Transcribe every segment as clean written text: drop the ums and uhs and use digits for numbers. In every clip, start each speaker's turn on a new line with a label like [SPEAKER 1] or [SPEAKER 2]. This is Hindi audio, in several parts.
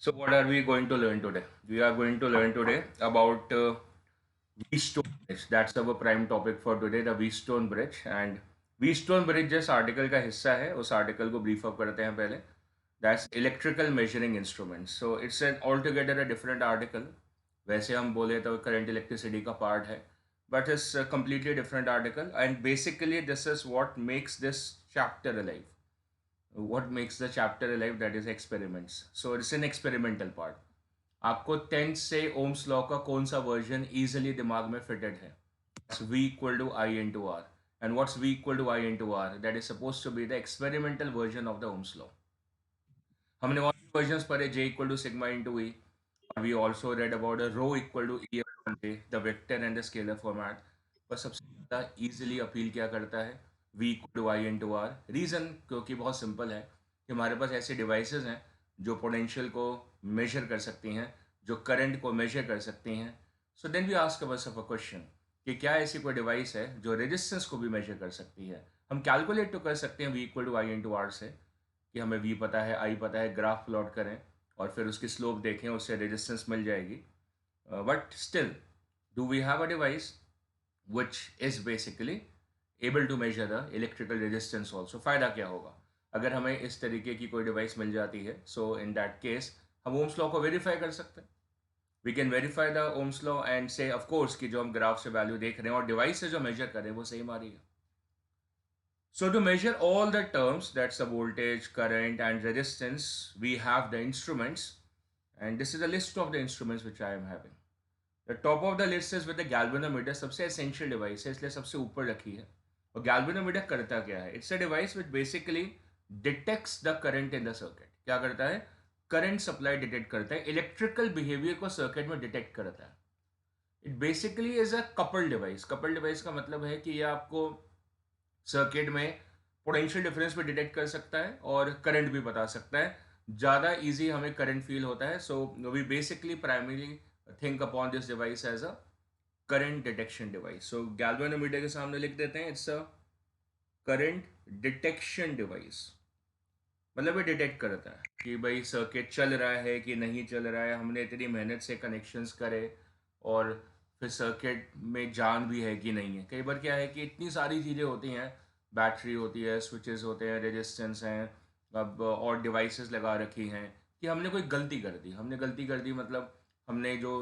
[SPEAKER 1] So, what are we going to learn today? We are going to learn today about V-Stone Bridge. That's our prime topic for today, the V-Stone Bridge. And V-Stone Bridge जिस आर्टिकल का हिस्सा है, उस आर्टिकल को ब्रीफ अप करते हैं पहले. That's electrical measuring instruments. So it's an altogether a different article. वैसे हम बोले तो current electricity का part है, but it's a completely different article. And basically, this is what makes this chapter alive. What makes the chapter alive, that is experiments. So it's an experimental part. आपको 10th से ओम्स लॉ का कौन सा वर्जन इजीली दिमाग में फिटेड है? V equal to I into R. And what's V equal to I into R? That is supposed to be the experimental version of the Ohm's law. हमने और भी वर्जन्स पढ़े, J equal to sigma into E. We also read about a rho equal to E upon J, the vector and the scalar format. पर सबसे ज़्यादा easily अपील क्या करता है? V equal to I into R. Reason क्योंकि बहुत सिंपल है कि हमारे पास ऐसे डिवाइसेस हैं जो पोटेंशियल को मेजर कर सकती हैं, जो करंट को मेजर कर सकती हैं. So then we ask ourselves a question कि क्या ऐसी कोई डिवाइस है जो रेजिस्टेंस को भी मेजर कर सकती है? हम कैलकुलेट तो कर सकते हैं V equal to I into R से, कि हमें V पता है, I पता है, ग्राफ प्लॉट करें और फिर उसकी स्लोप देखें, उससे रेजिस्टेंस मिल जाएगी. But still, do we have a device which is basically able to measure the electrical resistance also? फ़ायदा क्या होगा अगर हमें इस तरीके की कोई डिवाइस मिल जाती है? सो इन दैट केस हम ओम्स लॉ को वेरीफाई कर सकते हैं. We can verify the Ohm's law and से ऑफ कोर्स कि जो हम ग्राफ से वैल्यू देख रहे हैं और डिवाइस से जो मेजर कर रहे हैं वो सही मारी है. So to measure all the terms, that's the voltage, current and resistance, we have the instruments, and this is a list of the instruments which I am having. The top of the list is with the galvanometer. सबसे essential device है, इसलिए सबसे ऊपर रखी है. और galvanometer करता क्या है? It's a device which basically detects the current in the circuit. क्या करता है? Current supply detect करता है, electrical behavior को circuit में detect करता है. It basically is a coupled device. Coupled device का मतलब है कि ये आपको सर्किट में पोटेंशियल डिफरेंस भी डिटेक्ट कर सकता है और करंट भी बता सकता है. ज़्यादा इजी हमें करंट फील होता है. So we basically primary think upon this device as a current detection device. So galvanometer के सामने लिख देते हैं, it's a current detection device. मतलब ये डिटेक्ट करता है कि भाई सर्किट चल रहा है कि नहीं चल रहा है, हमने इतनी मेहनत से कनेक्शंस करे और फिर सर्किट में जान भी है कि नहीं है. कई बार क्या है कि इतनी सारी चीज़ें होती हैं, बैटरी होती है, स्विचेस होते हैं, रेजिस्टेंस हैं, अब और डिवाइसेस लगा रखी हैं, कि हमने कोई गलती कर दी. हमने गलती कर दी मतलब हमने जो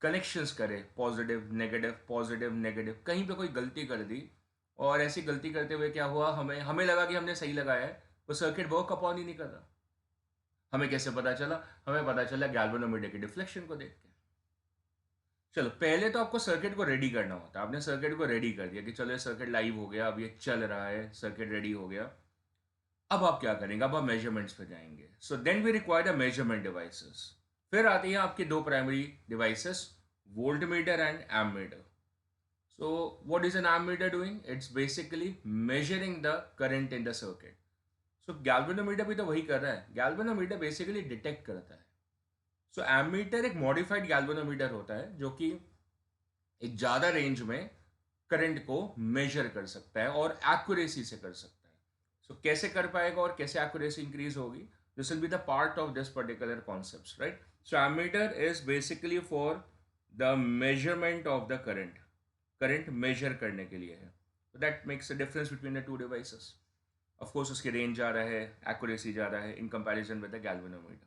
[SPEAKER 1] कनेक्शंस करे, पॉजिटिव नेगेटिव, कहीं पे कोई गलती कर दी. और ऐसी गलती करते हुए क्या हुआ, हमें हमें लगा कि हमने सही लगाया है, वो सर्किट वर्क अपॉन ही नहीं कर रहा. हमें कैसे पता चला? हमें पता चला गैल्वेनोमीटर की डिफ्लेक्शन को देख के. चलो, पहले तो आपको सर्किट को रेडी करना होता है. आपने सर्किट को रेडी कर दिया कि चलो ये सर्किट लाइव हो गया, अब ये चल रहा है, सर्किट रेडी हो गया. अब आप क्या करेंगे? अब आप मेजरमेंट्स पे जाएंगे. So then we require a measurement devices. फिर आती हैं आपकी दो primary devices, voltmeter and ammeter. So what is an ammeter doing? It's basically measuring the current in the circuit. So galvanometer भी तो वही कर रहा है. galvanometer basically detect करता है. So ammeter एक modified galvanometer होता है जो कि एक ज़्यादा रेंज में करंट को मेजर कर सकता है और एक्यूरेसी से कर सकता है. सो कैसे कर पाएगा और कैसे एक्यूरेसी इंक्रीज होगी? This will be the part of this particular concept, right? So ammeter is basically for the measurement of the current. Current measure करने के लिए है. That makes a difference between the two devices. Of course उसकी रेंज ज़्यादा है, एक्यूरेसी ज़्यादा है in comparison with the galvanometer.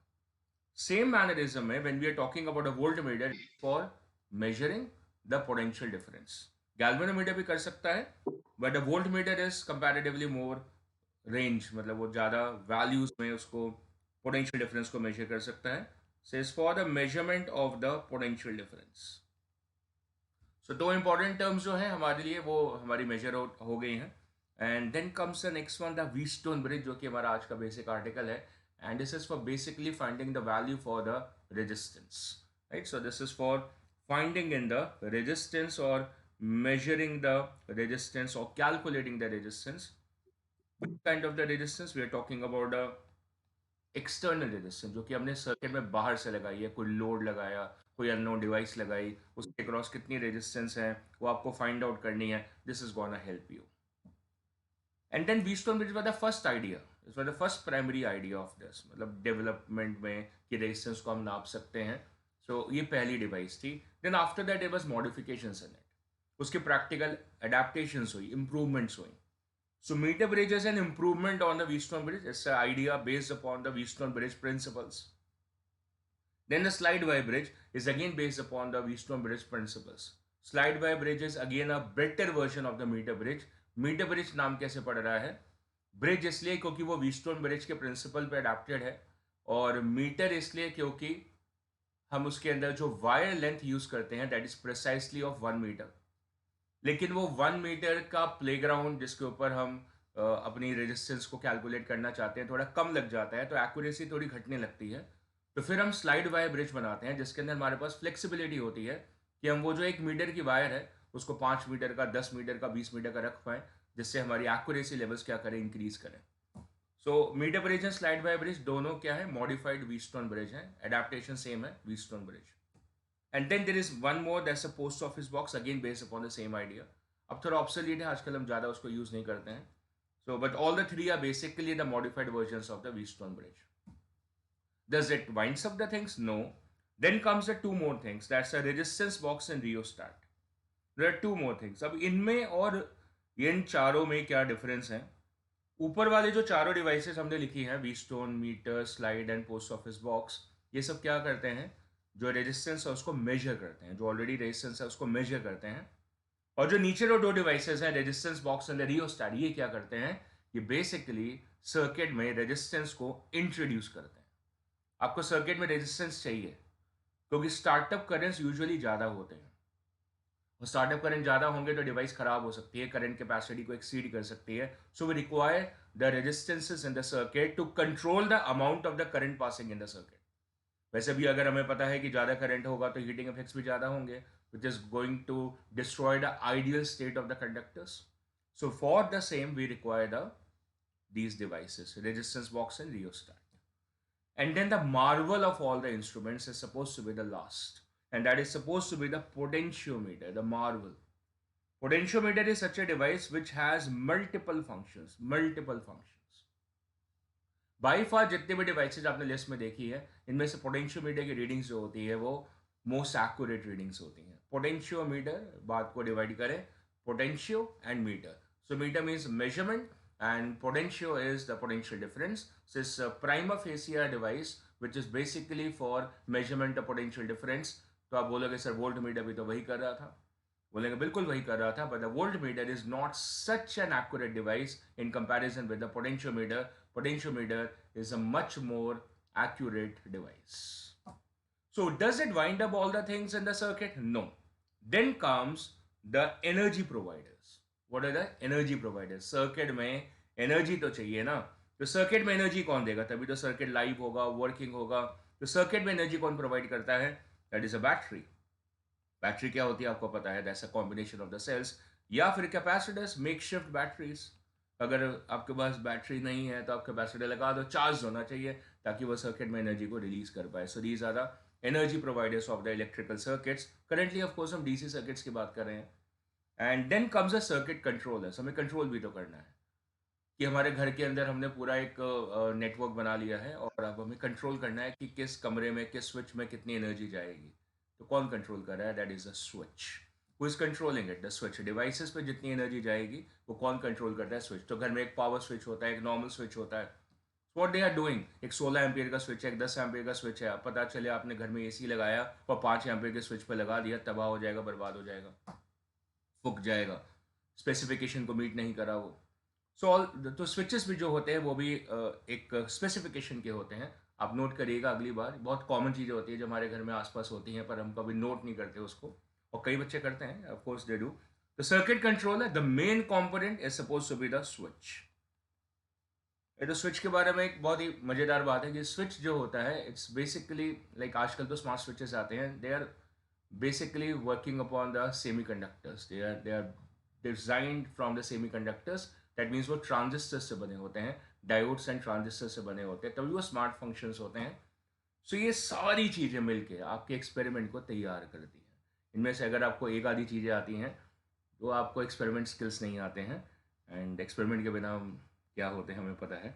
[SPEAKER 1] Same mannerism में when we are talking about a voltmeter for measuring the potential difference. Galvanometer भी कर सकता है, but the voltmeter is comparatively more range, मतलब वो ज़्यादा वैल्यूज में उसको पोटेंशियल डिफरेंस को मेजर कर सकता है. So is for the measurement of the potential difference. So दो इंपॉर्टेंट टर्म्स जो है हमारे लिए वो हमारी मेजर हो गई हैं. And then comes the next one, the Wheatstone bridge, जो कि हमारा आज का बेसिक आर्टिकल है. And this is for basically finding the value for the resistance, right? So this is for finding in the resistance और measuring the resistance or calculating the resistance. Which kind of the resistance? We are talking about a external resistance, जो कि हमने सर्किट में बाहर से लगाई है. कोई लोड लगाया, कोई अननोन डिवाइस लगाई, उसके क्रॉस कितनी रेजिस्टेंस है वो आपको फाइंड आउट करनी है. This is gonna help you. And then Wheatstone bridge was the first idea. It was the first primary idea of this, मतलब डेवलपमेंट में कि रेजिस्टेंस को हम नाप सकते हैं। सो ये पहली डिवाइस थी। Then after that it was modifications in it, उसके प्रैक्टिकल अडेप्टेशंस हुई, इंप्रूवमेंट्स हुई। So meter bridge is an improvement on the Wheatstone bridge. It's an idea based upon the Wheatstone bridge principles. Then the slide Y bridge is again based upon the Wheatstone bridge principles. Slide Y bridge is again a better version of the meter bridge. Meter bridge नाम कैसे पड़ रहा है? ब्रिज इसलिए क्योंकि वो व्हीटस्टोन ब्रिज के प्रिंसिपल पे अडेप्टेड है, और मीटर इसलिए क्योंकि हम उसके अंदर जो वायर लेंथ यूज करते हैं that is precisely of 1 metre. लेकिन वो 1 मीटर का प्लेग्राउंड जिसके ऊपर हम अपनी रेजिस्टेंस को कैलकुलेट करना चाहते हैं थोड़ा कम लग जाता है, तो एक्यूरेसी थोड़ी घटने लगती है। तो फिर हम स्लाइड वायर ब्रिज बनाते हैं जिसके अंदर हमारे पास फ्लेक्सिबिलिटी होती है कि हम वो जो 1 मीटर की वायर है उसको 5 मीटर का, 10 मीटर का, 20 मीटर का रख पाएँ, जिससे हमारी एक्यूरेसी लेवल्स क्या करें, इंक्रीज करें। So meter bridge and slide wire bridge दोनों क्या है, मॉडिफाइड व्हीटस्टोन ब्रिज है, एडेप्टेशन सेम है Wheatstone bridge. And then there is one more, that's a post office box, again based upon the same idea. अब थोड़ा ऑब्सोलीट है, आजकल हम ज़्यादा उसको यूज़ नहीं करते हैं। So but all the three are basically the modified versions of the Wheatstone bridge. Does it winds up the things? No. Then comes the two more things. That's a resistance box and rheostat. There are two more things. अब इनमें और इन चारों में क्या डिफरेंस है? ऊपर वाले जो चारों डिवाइसेस हमने लिखी हैं, Wheatstone, metre, slide and post office box, ये सब क्या करते हैं, जो रेजिस्टेंस है उसको मेजर करते हैं, जो ऑलरेडी रेजिस्टेंस है उसको मेजर करते हैं। और जो नीचे जो दो डिवाइसेस हैं, रेजिस्टेंस बॉक्स एंड रियोस्टैट, ये क्या करते हैं, ये बेसिकली सर्किट में रेजिस्टेंस को इंट्रोड्यूस करते हैं। आपको सर्किट में रेजिस्टेंस चाहिए क्योंकि स्टार्टअप करंट्स यूजुअली ज़्यादा होते हैं, और स्टार्टअप करंट ज़्यादा होंगे तो डिवाइस खराब हो सकती है, करंट कैपेसिटी को एक्सीड कर सकती है। So we require the resistances in the circuit to control the amount of the current passing in the circuit. वैसे भी अगर हमें पता है कि ज़्यादा करंट होगा तो हीटिंग इफेक्ट्स भी ज़्यादा होंगे, which is going to destroy the ideal state of the conductors. So for the same we require the these devices, resistance box and rheostat. And then the marvel of all the instruments is supposed to be the last, and that is supposed to be the potentiometer, the marvel. Potentiometer is such a device which has multiple functions, multiple functions. By फार जितने भी डिवाइसेज आपने लिस्ट में देखी है, इनमें से पोटेंशियोमीटर की रीडिंग्स जो होती है वो मोस्ट एक्यूरेट रीडिंग्स होती हैं। पोटेंशियोमीटर, बात को डिवाइड करें, potentio and metre. So metre means measurement and potentio is the potential difference. So it's a prima facie device which is basically for measurement of potential difference. तो आप बोलोगे सर वोल्ट मीटर भी तो वही कर रहा था, बोलेंगे बिल्कुल वही कर रहा था, but the voltmeter is not such an accurate device in comparison with the potentiometer. Potentiometer is a much more accurate device. So does it wind up all the things in the circuit? No. Then comes the energy providers. What are the energy providers? Circuit में एनर्जी तो चाहिए ना, तो सर्किट में एनर्जी कौन देगा, तभी तो सर्किट लाइव होगा, वर्किंग होगा। तो सर्किट में एनर्जी कौन प्रोवाइड करता है, that is a battery. Battery क्या होती है आपको पता है, that's a combination of the cells, या फिर कैपेसिटर्स, मेकशिफ्ट बैटरीज। अगर आपके पास बैटरी नहीं है तो आप कैपेसिटर लगा दो, चार्ज होना चाहिए ताकि वो सर्किट में एनर्जी को रिलीज कर पाए। So these are the energy providers of the electrical circuits. Currently of course हम डीसी सर्किट्स की बात कर रहे हैं। And then comes a circuit controllers. हमें कंट्रोल भी तो करना है कि हमारे घर के अंदर हमने पूरा एक नेटवर्क बना लिया है और अब हमें कंट्रोल करना है कि किस कमरे में, किस स्विच में कितनी एनर्जी जाएगी। तो कौन कंट्रोल कर रहा है, that is a switch. Who is controlling it, the switch. Devices पे जितनी एनर्जी जाएगी वो कौन कंट्रोल करता है, स्विच। तो घर में एक पावर स्विच होता है, एक नॉर्मल स्विच होता है। व्हाट दे आर डूइंग, एक 16 एम्पियर का स्विच है, एक 10 एम्पियर का स्विच है। पता चले आपने घर में एसी लगाया और 5 एम्पियर के स्विच पे लगा दिया, तबाह हो जाएगा, बर्बाद हो जाएगा, फूक जाएगा, स्पेसिफिकेशन को मीट नहीं करा वो। सो ऑल तो स्विचेस भी जो होते हैं वो भी एक स्पेसिफिकेशन के होते हैं। आप नोट करिएगा अगली बार, बहुत कॉमन चीज़ें होती है जो हमारे घर में आसपास होती हैं पर हम कभी नोट नहीं करते उसको, और कई बच्चे करते हैं, ऑफ कोर्स दे डू। तो circuit controller, the main component is suppose to be the switch. तो स्विच के बारे में एक बहुत ही मज़ेदार बात है कि स्विच जो होता है इट्स बेसिकली लाइक, आजकल तो स्मार्ट स्विचेस आते हैं, they are basically working upon the semiconductors. They are designed from the semiconductors. That means वो ट्रांजिस्टर से बने होते हैं, डायोड्स एंड ट्रांजिस्टर से बने होते हैं, तभी वो स्मार्ट फंक्शंस होते हैं। सो ये सारी चीज़ें मिलके आपके एक्सपेरिमेंट को तैयार करती हैं। इनमें से अगर आपको एक आधी चीज़ें आती हैं तो आपको एक्सपेरिमेंट स्किल्स नहीं आते हैं, एंड एक्सपेरिमेंट के बिना हम क्या होते हैं हमें पता है।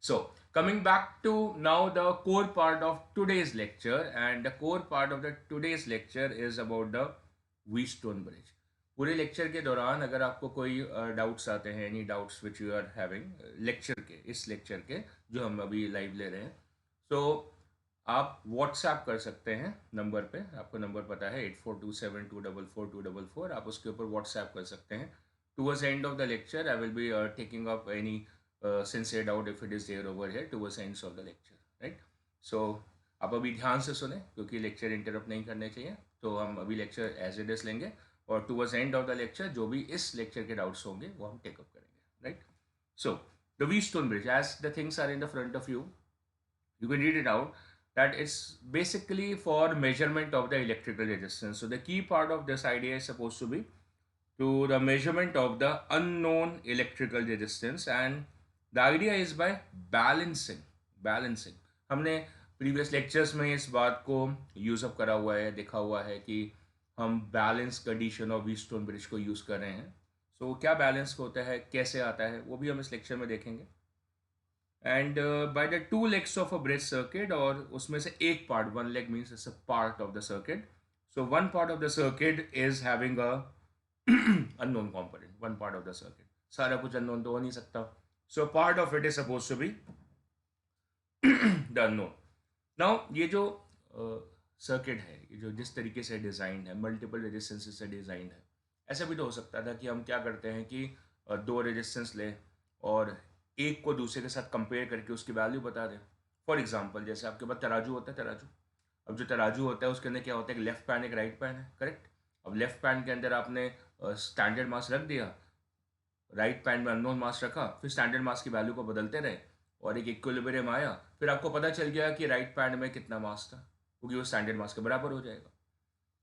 [SPEAKER 1] So, coming back to now the core part of today's lecture, and the core part of the today's lecture is about the Wheatstone Bridge. पूरे लेक्चर के दौरान अगर आपको कोई डाउट्स आते हैं, any doubts which you are having lecture के, इस लेक्चर के जो हम अभी लाइव ले रहे हैं, तो आप व्हाट्सएप कर सकते हैं नंबर पे, आपको नंबर पता है 8427244244, आप उसके ऊपर व्हाट्सएप कर सकते हैं. Towards end of the lecture I will be taking up any sincere doubt if it is there over here towards the ends of the lecture, right? So आप अभी ध्यान से सुने क्योंकि लेक्चर इंटरप्ट नहीं करने चाहिए. तो हम अभी लेक्चर एज इट इज लेंगे और towards end of the lecture जो भी इस लेक्चर के डाउट्स होंगे वो हम टेकअप करेंगे, right? So the Wheatstone bridge, as the things are in the front of you, you can read it out, that it's basically for measurement of the electrical resistance. So the key part of this idea is supposed to be to the measurement of the unknown electrical resistance, and the idea is by balancing. हमने प्रीवियस लेक्चर्स में इस बात को यूज अप करा हुआ है, देखा हुआ है कि हम balance condition of Wheatstone bridge को यूज कर रहे हैं. सो क्या बैलेंस होता है, कैसे आता है, वो भी हम इस लेक्चर में देखेंगे. And by the two legs of a bridge circuit, और उसमें से एक part, one leg means it's a part of the circuit. So one part of the circuit is having a unknown component, one part of the circuit. सारा कुछ अननोन तो हो नहीं सकता. So part of it is suppose to be the unknown. Now ये जो सर्किट है, ये जो जिस तरीके से डिज़ाइन है, मल्टीपल रेजिस्टेंसेस से डिज़ाइन है, ऐसा भी तो हो सकता था कि हम क्या करते हैं कि दो रेजिस्टेंस लें और एक को दूसरे के साथ कंपेयर करके उसकी वैल्यू बता दें. फॉर एग्जांपल, जैसे आपके पास तराजू होता है, तराजू. अब जो तराजू होता है उसके अंदर क्या होता है, एक लेफ्ट पैन एक राइट पैन है, करेक्ट. अब लेफ्ट पैन के अंदर आपने स्टैंडर्ड मास रख दिया, राइट पैन में अननोन मास रखा, फिर स्टैंडर्ड मास की वैल्यू को बदलते रहे और एक इक्विलिब्रियम आया, फिर आपको पता चल गया कि राइट पैन में कितना मास था, क्योंकि वो स्टैंडर्ड मास के बराबर हो जाएगा.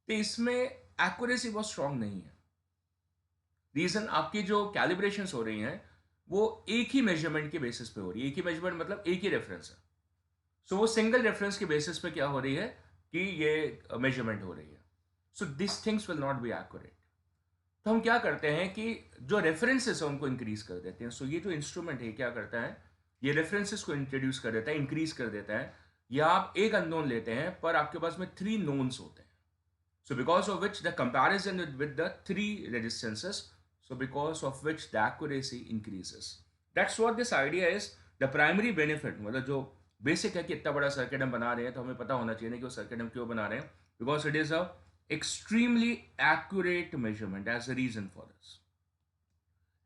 [SPEAKER 1] तो इसमें एक्यूरेसी बहुत स्ट्रांग नहीं है. रीजन, आपकी जो कैलिब्रेशंस हो रही हैं वो एक ही मेजरमेंट के बेसिस पे हो रही है. एक ही मेजरमेंट मतलब एक ही रेफरेंस है. सो वो सिंगल रेफरेंस के बेसिस पे क्या हो रही है कि ये मेजरमेंट हो रही है. So this things will not be accurate. तो हम क्या करते हैं कि जो रेफरेंसेस है उनको इंक्रीज कर देते हैं. सो ये जो इंस्ट्रूमेंट है क्या करता है, ये रेफरेंसेस को इंट्रोड्यूस कर देता है, इंक्रीज कर देता है. या आप एक अननोन लेते हैं पर आपके पास में 3 नोन्स होते हैं. So because of which the comparison with the 3 resistances, so because of which the accuracy increases. That's what this idea is. The primary benefit, मतलब जो बेसिक है कि इतना बड़ा सर्किट हम बना रहे हैं तो हमें पता होना चाहिए ना कि वो सर्किट हम क्यों बना रहे हैं. Because it is a extremely accurate measurement as a reason for this.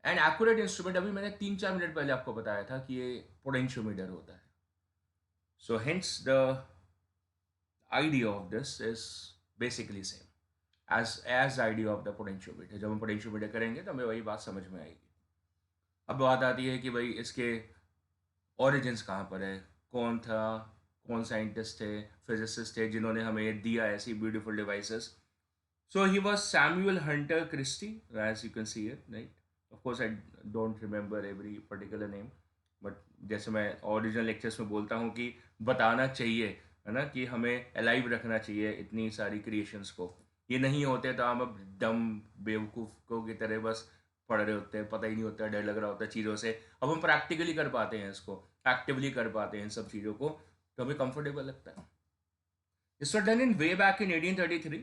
[SPEAKER 1] And accurate instrument, अभी मैंने 3-4 मिनट पहले आपको बताया था कि ये पोटेंशियोमीटर होता है. So hence the idea of this is basically same as idea of the potentiometer. जब हम पोटेंशियोमीटर करेंगे तो हमें वही बात समझ में आएगी. अब बात आती है कि भाई इसके ओरिजिन्स कहाँ पर है, कौन था, कौन साइंटिस्ट थे, फिजिसिस्ट थे जिन्होंने हमें दिया ऐसी beautiful devices. So he was Samuel Hunter Christie, as you can see it, right. Of course I don't remember every particular name, but जैसे मैं ओरिजिनल लेक्चर्स में बोलता हूँ कि बताना चाहिए, है ना, कि हमें अलाइव रखना चाहिए इतनी सारी क्रिएशंस को. ये नहीं होते तो हम अब डम बेवकूफ़ों की तरह बस पढ़ रहे होते हैं, पता ही नहीं होता, डर लग रहा होता है चीज़ों से. अब हम प्रैक्टिकली कर पाते हैं इसको, एक्टिवली कर पाते हैं इन सब चीज़ों को, तो हमें कंफर्टेबल लगता है. This was done in way back in 1833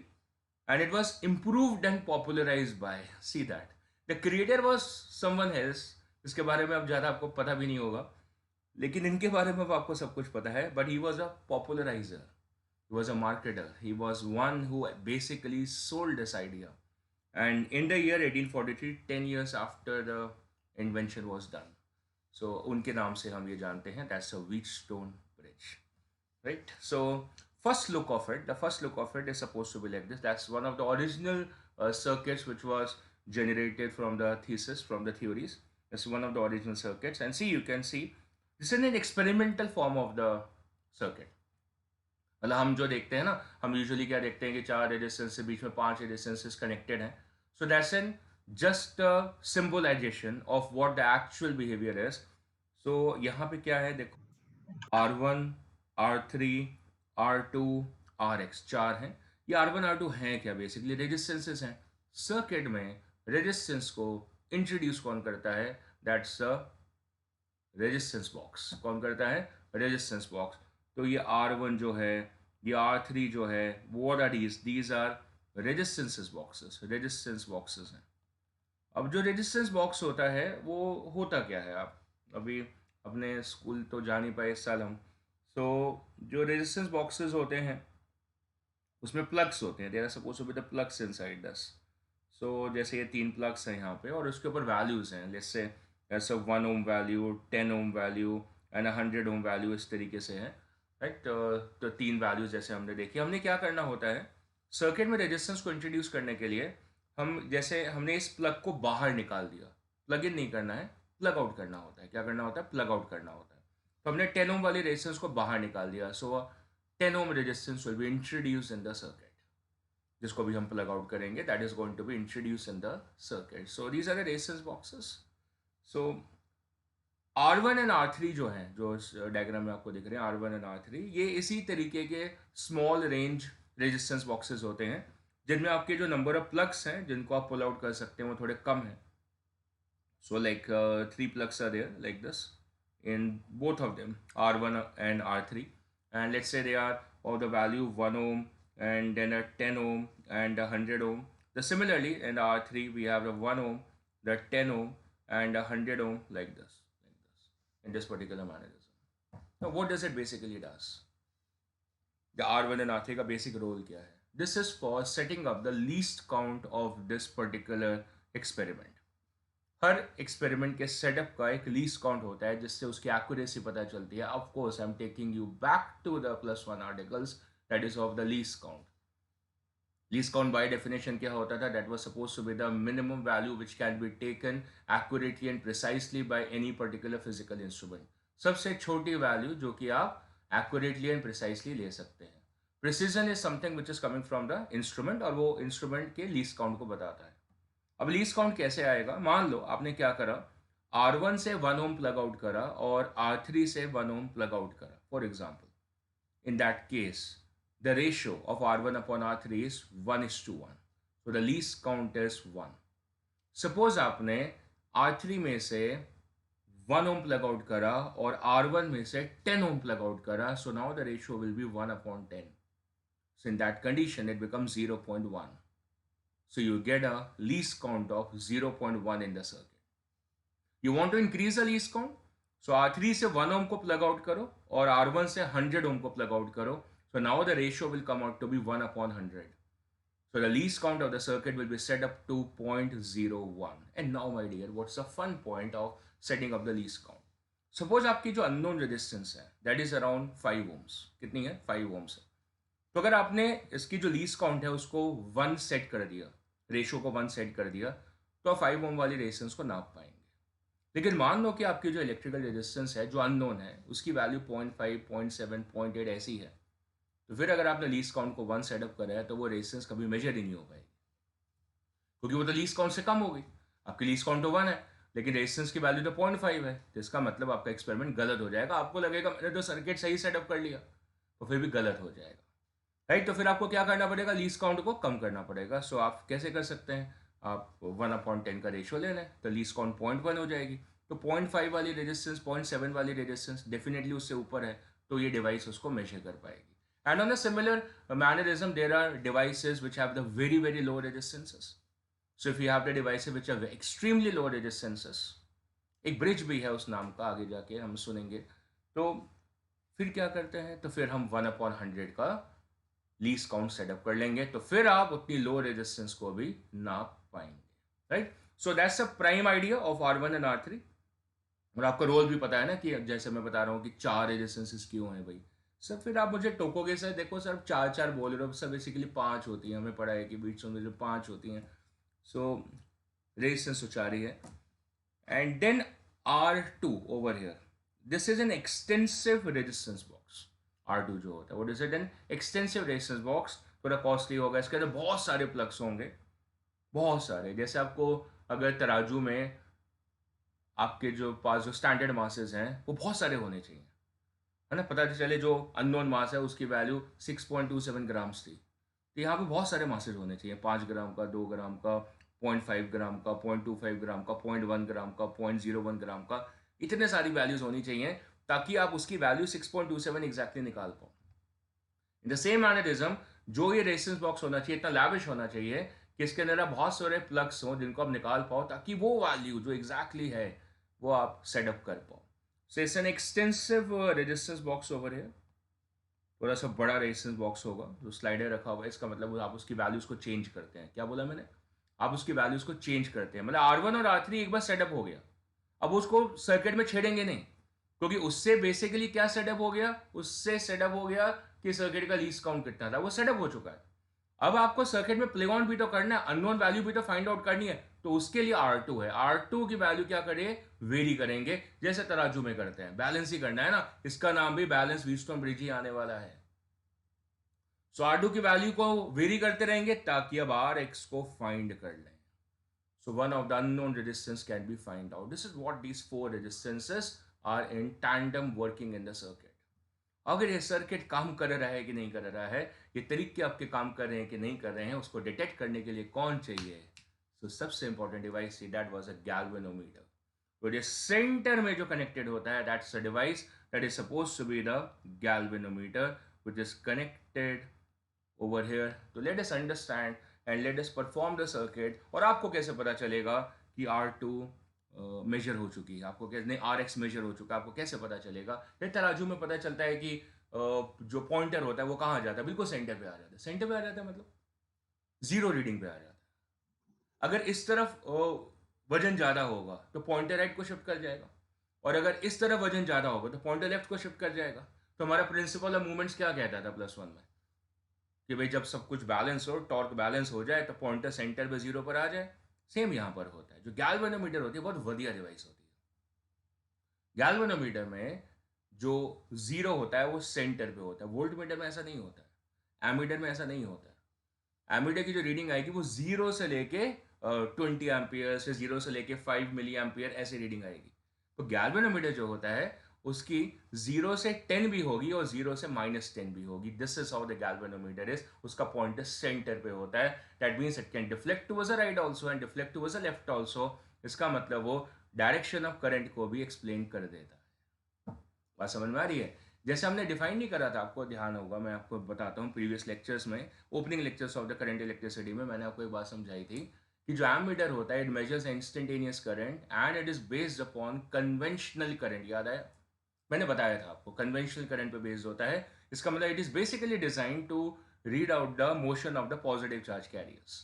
[SPEAKER 1] and it was improved and popularized by, see that, the creator was someone else, इसके बारे में अब ज़्यादा आपको पता भी नहीं होगा, लेकिन इनके बारे में अब आपको सब कुछ पता है. But he was a populariser, he was a marketer, he was one who basically sold this idea. And in the year 1843, 10 years after the invention was done, so उनके नाम से हम ये जानते हैं, that's a Wheatstone bridge, right? So first look of it, the first look of it is supposed to be like this. That's one of the original circuits which was generated from the thesis, from the theories. It's one of the original circuits, and see, you can see this is an experimental form of the circuit. मतलब हम जो देखते हैं ना, हम यूजुअली क्या देखते हैं कि 4 रेजिस्टेंस से बीच में 5 रेजिस्टेंसेस कनेक्टेड हैं. So that's an just symbolisation of what the actual behaviour is. So यहाँ पे क्या है, देखो, R1, R3, R2, RX 4 हैं. ये R1, R2 हैं क्या, बेसिकली रेजिस्टेंसेस हैं. सर्किट में रेजिस्टेंस को इंट्रोड्यूस कौन करता है, दैट्स रेजिस्टेंस बॉक्स। कौन करता है? Resistance box. तो ये R1 जो है, ये R3 जो है, what are these are resistances boxes, resistance boxes हैं। अब जो रेजिस्टेंस बॉक्स होता है वो होता क्या है? आप अभी अपने स्कूल तो जा नहीं पाए इस साल हम। सो जो रेजिस्टेंस बॉक्सेस होते हैं उसमें प्लग्स होते हैं, there are suppose to be the plugs inside this. So जैसे ये 3 प्लग्स हैं यहाँ पे और उसके ऊपर वैल्यूज़ हैं, जैसे ऐसा 1 ohm value, 10 ohm value and 100 ohm value, इस तरीके से है, राइट। तो 3 वैल्यूज जैसे हमने देखी। हमने क्या करना होता है सर्किट में रेजिस्टेंस को इंट्रोड्यूस करने के लिए? हम जैसे हमने इस प्लग को बाहर निकाल दिया, प्लग इन नहीं करना है, प्लग आउट करना होता है। क्या करना होता है? प्लग आउट करना होता है। तो हमने 10 ओम वाली रेजिस्टेंस को बाहर निकाल दिया। सो 10 ohm resistance will be introduced in the circuit, जिसको भी हम plug out करेंगे, that is going to be introduced in the circuit. So these are the resistance boxes. So R1 and R3 जो हैं, जो इस डायग्राम में आपको दिख रहे हैं, R1 एंड R3, ये इसी तरीके के स्मॉल रेंज रेजिस्टेंस बॉक्सेस होते हैं, जिनमें आपके जो नंबर ऑफ प्लग्स हैं जिनको आप पुल आउट कर सकते हैं वो थोड़े कम हैं। So like 3 plugs are there like this in both of them, R1 and R3, and let's say they are of the value 1 ohm and then a 10 ohm and a 100 ohm. The similarly in R3 we have the 1 ohm, the 10 ohm and a 100 ohm like this in this particular mechanism. Now what does it basically does? The R1 and R3 का basic role क्या है? This is for setting up the least count of this particular experiment. Her experiment के सेटअप का एक लीस्ट काउंट होता है जिससे उसकी एक्यूरेसी पता चलती है। Of course I am taking you back to the +1 articles, that is of the least count. Least count by definition क्या होता था? That was suppose to be the minimum value which can be taken accurately and precisely by any particular physical instrument. सबसे छोटी वैल्यू जो कि आप एक्यूरेटली एंड प्रिसाइसली ले सकते हैं। Precision is something which is coming from the instrument और वो इंस्ट्रूमेंट के लीस्ट काउंट को बताता है। अब लीस्ट काउंट कैसे आएगा? मान लो आपने क्या करा, R1 से 1 ओम प्लग आउट करा और R3 से 1 ओम प्लग आउट करा। For example in that case the ratio of R1 upon R3 is 1:1, so the least count is 1. Suppose आपने R3 में से 1 ओम प्लग आउट करा और R1 में से 10 ओम प्लग आउट करा, so now the ratio will be 1/10. So in that condition it becomes 0.1. So you get a least count of 0.1 in the circuit. You want to increase the least count? So R3 से 1 ohm को plug out करो और R1 से 100 ohm को plug out करो. So now the ratio will come out to be 1/100. So the least count of the circuit will be set up to 0.01. And now my dear, what's the fun point of setting up the least count? Suppose आपकी जो unknown resistance है, that is around 5 ohms. कितनी है? 5 ohms है। तो अगर आपने इसकी जो लीस्ट काउंट है उसको 1 सेट कर दिया, रेशियो को 1 सेट कर दिया, तो आप 5 ओम वाली रेजिस्टेंस को नाप पाएंगे। लेकिन मान लो कि आपकी जो इलेक्ट्रिकल रेजिस्टेंस है जो अननोन है उसकी वैल्यू 0.5, 0.7, 0.8 ऐसी है, तो फिर अगर आपने लीस्ट काउंट को 1 सेटअप करा है तो वो रेजिस्टेंस कभी मेजर ही नहीं हो पाएगी, क्योंकि वो तो लीस्ट काउंट से कम हो गई। आपकी लीस्ट काउंट तो 1 है लेकिन रेजिस्टेंस की वैल्यू तो 0.5 है, तो इसका मतलब आपका एक्सपेरिमेंट गलत हो जाएगा। आपको लगेगा मैंने तो सर्किट सही सेटअप कर लिया, तो फिर भी गलत हो जाएगा, राइट। तो फिर आपको क्या करना पड़ेगा? लीस्ट काउंट को कम करना पड़ेगा। सो आप कैसे कर सकते हैं? आप 1/10 का रेशियो ले लें तो लीस्ट काउंट 0.1 हो जाएगी। तो 0.5 वाली रेजिस्टेंस, 0.7 वाली रेजिस्टेंस डेफिनेटली उससे ऊपर है, तो ये डिवाइस उसको मेजर कर पाएगी। And on a similar mannerism there are devices which have the very very low resistances. So if you have the devices which have extremely low resistances, एक ब्रिज भी है उस नाम का, आगे जाके हम सुनेंगे। तो फिर क्या करते हैं? तो फिर हम 1/100 का लीस्ट काउंट सेटअप कर लेंगे, तो फिर आप उतनी लो रेजिस्टेंस को भी नाप पाएंगे, right. So that's a prime idea of R1 and R3। और आपका रोल भी पता है ना कि जैसे मैं बता रहा हूँ कि 4 रेजिस्टेंसेस क्यों हैं भाई सर। फिर आप मुझे टोकोगे सर, देखो सर 4 बोल रहे हो सर, बेसिकली 5 होती हैं, हमें पढ़ा है कि बीट्स में जो 5 होती हैं। सो रेजिस्टेंस तो 4 ही है। And then R2 over here, this is an extensive resistance box. R2 जो होता है वो is an extensive resistance box, थोड़ा कॉस्टली होगा, इसके अंदर बहुत सारे प्लग्स होंगे, बहुत सारे। जैसे आपको अगर तराजू में आपके जो पास जो स्टैंडर्ड मासेस हैं वो बहुत सारे होने चाहिए, है ना। पता चले जो अननोन मास है उसकी वैल्यू 6.27 ग्राम्स थी, तो यहाँ पे बहुत सारे मासेस होने चाहिए, 5 ग्राम का, 2 ग्राम का, 0.5 ग्राम का, 0.25 ग्राम का, 0.1 ग्राम का, 0.01 ग्राम का। इतने सारी वैल्यूज होनी चाहिए ताकि आप उसकी वैल्यू 6.27 एग्जैक्टली निकाल पाओ। इन द सेम मैनरिज्म जो ये रेजिस्टेंस बॉक्स होना चाहिए, इतना लैविश होना चाहिए कि इसके अंदर बहुत सारे प्लग्स हों जिनको आप निकाल पाओ, ताकि वो वैल्यू जो एग्जैक्टली है वो आप सेटअप कर पाओ। So it's an extensive resistance box over है, थोड़ा सा बड़ा रेजिस्टेंस बॉक्स होगा जो स्लाइडर रखा हुआ है। इसका मतलब आप उसकी वैल्यूज को चेंज करते हैं। क्या बोला मैंने? आप उसकी वैल्यूज को चेंज करते हैं, मतलब R1 और R3 एक बार सेटअप हो गया, अब उसको सर्किट में छेड़ेंगे नहीं, क्योंकि उससे बेसिकली क्या सेटअप हो गया, उससे सेटअप हो गया कि सर्किट का लीस्ट काउंट कितना था, वो सेटअप हो चुका है। अब आपको सर्किट में प्ले ऑन भी तो करना है, अननोन वैल्यू भी तो फाइंड आउट करनी है, तो उसके लिए R2 है। R2 की वैल्यू क्या करें, वेरी करेंगे, जैसे तराजू में करते हैं, बैलेंस ही करना है ना, इसका नाम भी बैलेंस व्हीटस्टोन ब्रिज ही आने वाला है। सो R2 की वैल्यू को वेरी करते रहेंगे ताकि अब Rx को फाइंड कर लें। So one of the unknown resistance can be find out. This is what these four resistances are in tandem working in the circuit. अगर ये सर्किट काम कर रहा है कि नहीं कर रहा है, ये तरीके आपके काम कर रहे हैं कि नहीं कर रहे हैं, उसको डिटेक्ट करने के लिए कौन चाहिए? So सबसे important device that was a galvanometer. तो ये सेंटर में जो कनेक्टेड होता है, that's a device that is suppose to be the galvanometer which is connected over here. तो let us understand and let us perform the circuit। और आपको कैसे पता चलेगा कि R2 मेजर हो चुकी है, आपको कैसे नहीं, RX मेजर हो चुका है, आपको कैसे पता चलेगा? ये तराजू में पता चलता है कि जो पॉइंटर होता है वो कहाँ जाता है, बिल्कुल सेंटर पे आ जाता है। सेंटर पे आ जाता है मतलब जीरो रीडिंग पे आ जाता है। अगर इस तरफ वजन ज्यादा होगा तो पॉइंटर राइट को शिफ्ट कर जाएगा, और अगर इस तरफ वजन ज्यादा होगा तो पॉइंटर लेफ्ट को शिफ्ट कर जाएगा। तो हमारा प्रिंसिपल ऑफ मूवमेंट्स क्या कहता था +1 में, कि भाई जब सब कुछ बैलेंस हो, टॉर्क बैलेंस हो जाए, तो पॉइंटर सेंटर पे जीरो पर आ जाए। सेम यहां पर होता है। जो गैल्वेनोमीटर होती है बहुत बढ़िया डिवाइस होती है। गैल्वेनोमीटर में जो जीरो होता है वो सेंटर पे होता है, वोल्ट मीटर में ऐसा नहीं होता है, एमीटर में ऐसा नहीं होता है। एमीटर की जो रीडिंग आएगी वो जीरो से लेके 20 एम्पियर से, जीरो से लेके 5 मिली एम्पियर ऐसे रीडिंग आएगी। तो गैल्वेनोमीटर जो होता है उसकी 0 से 10 भी होगी और 0 से -10 भी होगी। This is how the galvanometer is. उसका पॉइंटर सेंटर पे होता है। That means it can deflect towards the right also and deflect towards the left also. इसका मतलब वो डायरेक्शन ऑफ करंट को भी एक्सप्लेन कर देता है। बात समझ में आ रही है? जैसे हमने डिफाइन नहीं करा था, आपको ध्यान होगा, मैं आपको बताता हूँ, प्रीवियस लेक्चर्स में, opening lectures of the current electricity में मैंने आपको एक बात समझाई थी कि जो एमीटर होता है it measures instantaneous current and it is based upon conventional current. याद आया? मैंने बताया था आपको, कन्वेंशनल करंट पे बेस्ड होता है। इसका मतलब it is basically design to read out the motion of the positive charge carriers.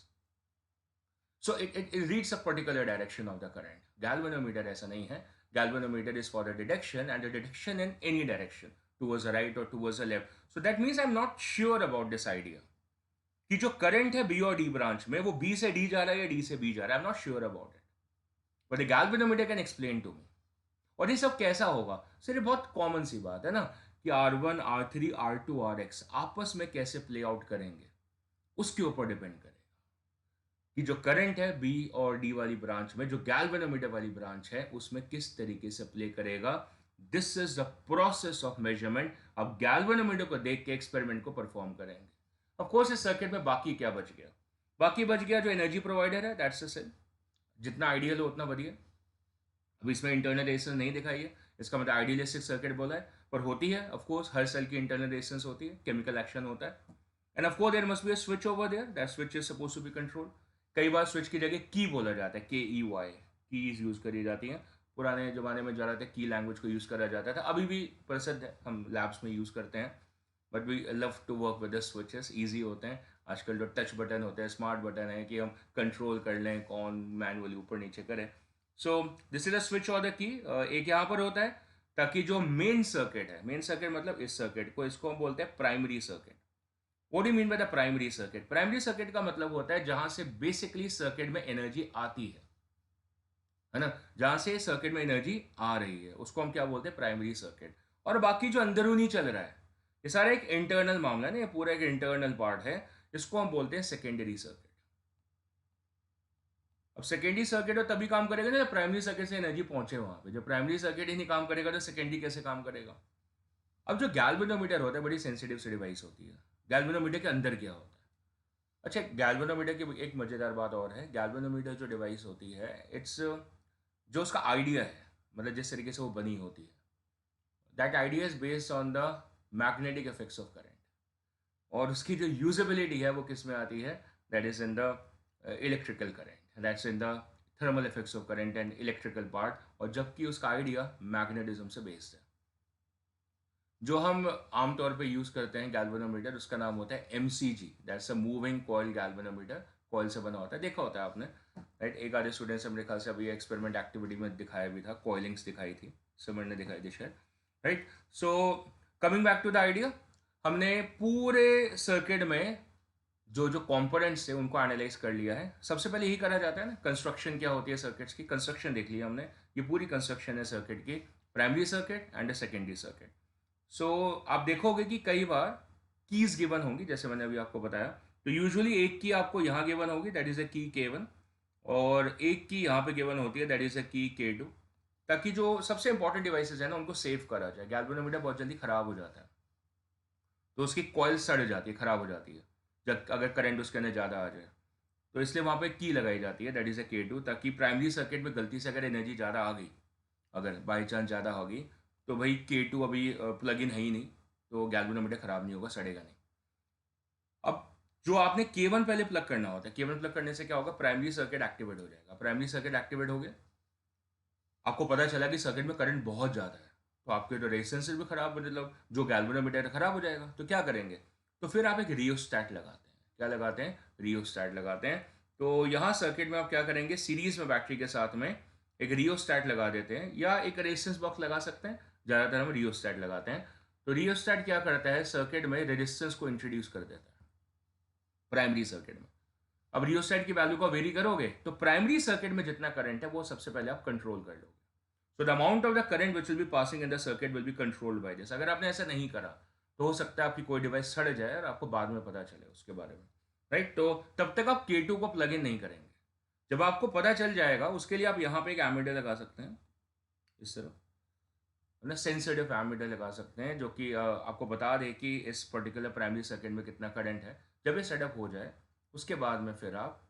[SPEAKER 1] So it reads a particular direction of the current. Galvanometer ऐसा नहीं है। Galvanometer is for the detection and the detection in any direction, towards the right or towards the left. So that means I'm not sure about this idea कि जो करंट है बी और डी ब्रांच में वो बी से डी जा रहा है या डी से बी जा रहा है। I'm not sure about it, but the galvanometer can explain to me। और ये सब कैसा होगा? सर ये बहुत कॉमन सी बात है ना कि R1 R3 R2 RX आपस में कैसे प्ले आउट करेंगे, उसके ऊपर डिपेंड करेगा कि जो करंट है बी और डी वाली ब्रांच में, जो गैल्वेनोमीटर वाली ब्रांच है, उसमें किस तरीके से प्ले करेगा। This is the process of measurement. अब गैल्वेनोमीटर को देख के एक्सपेरिमेंट को परफॉर्म करेंगे। ऑफ कोर्स इस सर्किट में बाकी क्या बच गया? बाकी बच गया जो एनर्जी प्रोवाइडर है, दैट्स अ सेल। जितना आइडियल हो उतना बढ़िया। अब इसमें इंटरनल रेजिस्टेंस नहीं दिखाई है, इसका मतलब आइडियलिस्टिक सर्किट बोला है, पर होती है ऑफ कोर्स, हर सेल की इंटरनल रेजिस्टेंस होती है, केमिकल एक्शन होता है। And of course there must be a switch over there, that switch is suppose to be controlled. कई बार स्विच की जगह की बोला जाता है, KEY, कीज यूज करी जाती हैं। पुराने जमाने में ज़्यादातर की लैंग्वेज को यूज करा जाता था, अभी भी प्रसिद्ध है, हम लैब्स में यूज करते हैं। But we love to work with the switches, easy होते हैं। आजकल जो टच बटन होते हैं, स्मार्ट बटन है कि हम कंट्रोल कर लें कौन मैनुअली ऊपर नीचे करे। सो दिस इज अ स्विच और द की। एक यहाँ पर होता है ताकि जो मेन सर्किट है, मेन सर्किट मतलब इस सर्किट को, इसको हम बोलते हैं primary circuit. What do you mean by the primary circuit? Primary circuit का मतलब होता है जहां से बेसिकली सर्किट में एनर्जी आती है ना, जहां से सर्किट में एनर्जी आ रही है, उसको हम क्या बोलते हैं? Primary circuit. और बाकी जो अंदरूनी चल रहा है, ये सारा एक इंटरनल मामला है ना, ये पूरा एक इंटरनल पार्ट है, इसको हम बोलते हैं सेकेंडरी सर्किट। अब सेकेंडरी सर्किट तभी काम करेगा ना जब प्राइमरी सर्किट से एनर्जी पहुंचे वहां पे। जब प्राइमरी सर्किट ही नहीं काम करेगा तो सेकेंडरी कैसे काम करेगा? अब जो गैल्वेनोमीटर होता है बड़ी सेंसिटिव सी डिवाइस होती है। गैल्वेनोमीटर के अंदर क्या होता है? अच्छा, गैल्वेनोमीटर की एक मजेदार बात और है। गैल्वेनोमीटर जो डिवाइस होती है, इट्स जो उसका आइडिया है, मतलब जिस तरीके से वो बनी होती है, that idea is based on the magnetic effects of current. और उसकी जो यूजेबिलिटी है वो किस में आती है, that is in the electrical current, that's in the thermal effects of current and electrical part. और जबकि उसका आइडिया मैग्नेटिज्म से बेस्ड है। जो हम आमतौर पे यूज करते हैं गैल्वेनोमीटर, उसका नाम होता है MCG, that's a moving coil galvanometer. Coil से बना होता है, देखा होता है आपने, राइट। एक आधे स्टूडेंट्स ने मेरे ख्याल से अभी एक्सपेरिमेंट एक्टिविटी में दिखाया भी था, कॉइलिंग्स दिखाई थी, सिमर ने दिखाई थी शायद, right. So coming back to the idea, हमने पूरे सर्किट में जो जो कंपोनेंट्स थे उनको एनालाइज कर लिया है। सबसे पहले यही करा जाता है ना, कंस्ट्रक्शन क्या होती है सर्किट्स की, कंस्ट्रक्शन देख लिया हमने। ये पूरी कंस्ट्रक्शन है सर्किट की, primary circuit and secondary circuit. So आप देखोगे कि कई बार कीज गिवन होंगी, जैसे मैंने अभी आपको बताया। तो यूजुअली एक की आपको यहाँ गिवन होगी, दैट इज अ की K1, और एक की यहाँ पे गिवन होती है, दैट इज अ की K2, ताकि जो सबसे इंपॉर्टेंट डिवाइसेज है ना उनको सेव करा जाए। गैल्वेनोमीटर बहुत जल्दी खराब हो जाता है, तो उसकी कॉइल सड़ जाती है, खराब हो जाती है जब अगर करंट उसके अंदर ज़्यादा आ जाए। तो इसलिए वहाँ पे की लगाई जाती है, दैट इज़ अ K2, ताकि प्राइमरी सर्किट में गलती से अगर एनर्जी ज़्यादा आ गई, अगर बाई चांस ज़्यादा होगी, तो भाई K2 अभी प्लग इन है ही नहीं, तो गैल्वेनोमीटर खराब नहीं होगा, सड़ेगा नहीं। अब जो आपने K1 पहले प्लग करना होता है, K1 प्लग करने से क्या होगा, प्राइमरी सर्किट एक्टिवेट हो जाएगा। प्राइमरी सर्किट एक्टिवेट हो गया, आपको पता चला कि सर्किट में करंट बहुत ज़्यादा है, तो आपके तो रेजिस्टेंस भी खराब, मतलब जो गैल्वेनोमीटर खराब हो जाएगा। तो क्या करेंगे, तो फिर आप एक रियोस्टैट लगाते हैं। क्या लगाते हैं, रियोस्टैट लगाते हैं। तो यहाँ सर्किट में आप क्या करेंगे, सीरीज में बैटरी के साथ में एक रियोस्टैट लगा देते हैं, या एक रेजिस्टेंस बॉक्स लगा सकते हैं, ज़्यादातर हम रियोस्टैट लगाते हैं। तो रियोस्टैट क्या करता है, सर्किट में रेजिस्टेंस को इंट्रोड्यूस कर देता है प्राइमरी सर्किट में। अब रियोस्टैट की वैल्यू को वेरी करोगे तो प्राइमरी सर्किट में जितना करंट है वो सबसे पहले आप कंट्रोल कर लोगे। So the amount of the current which will be passing in the circuit will be controlled by this. अगर आपने ऐसा नहीं करा तो हो सकता है आपकी कोई डिवाइस सड़ जाए और आपको बाद में पता चले उसके बारे में, राइट। तो तब तक आप K2 को प्लग इन नहीं करेंगे। जब आपको पता चल जाएगा उसके लिए आप यहाँ पे एक एमीटर लगा सकते हैं, इस तरह, मतलब सेंसिटिव एमीटर लगा सकते हैं, जो कि आपको बता दे कि इस पर्टिकुलर प्राइमरी सर्किट में कितना करंट है। जब ये सेटअप हो जाए उसके बाद में फिर आप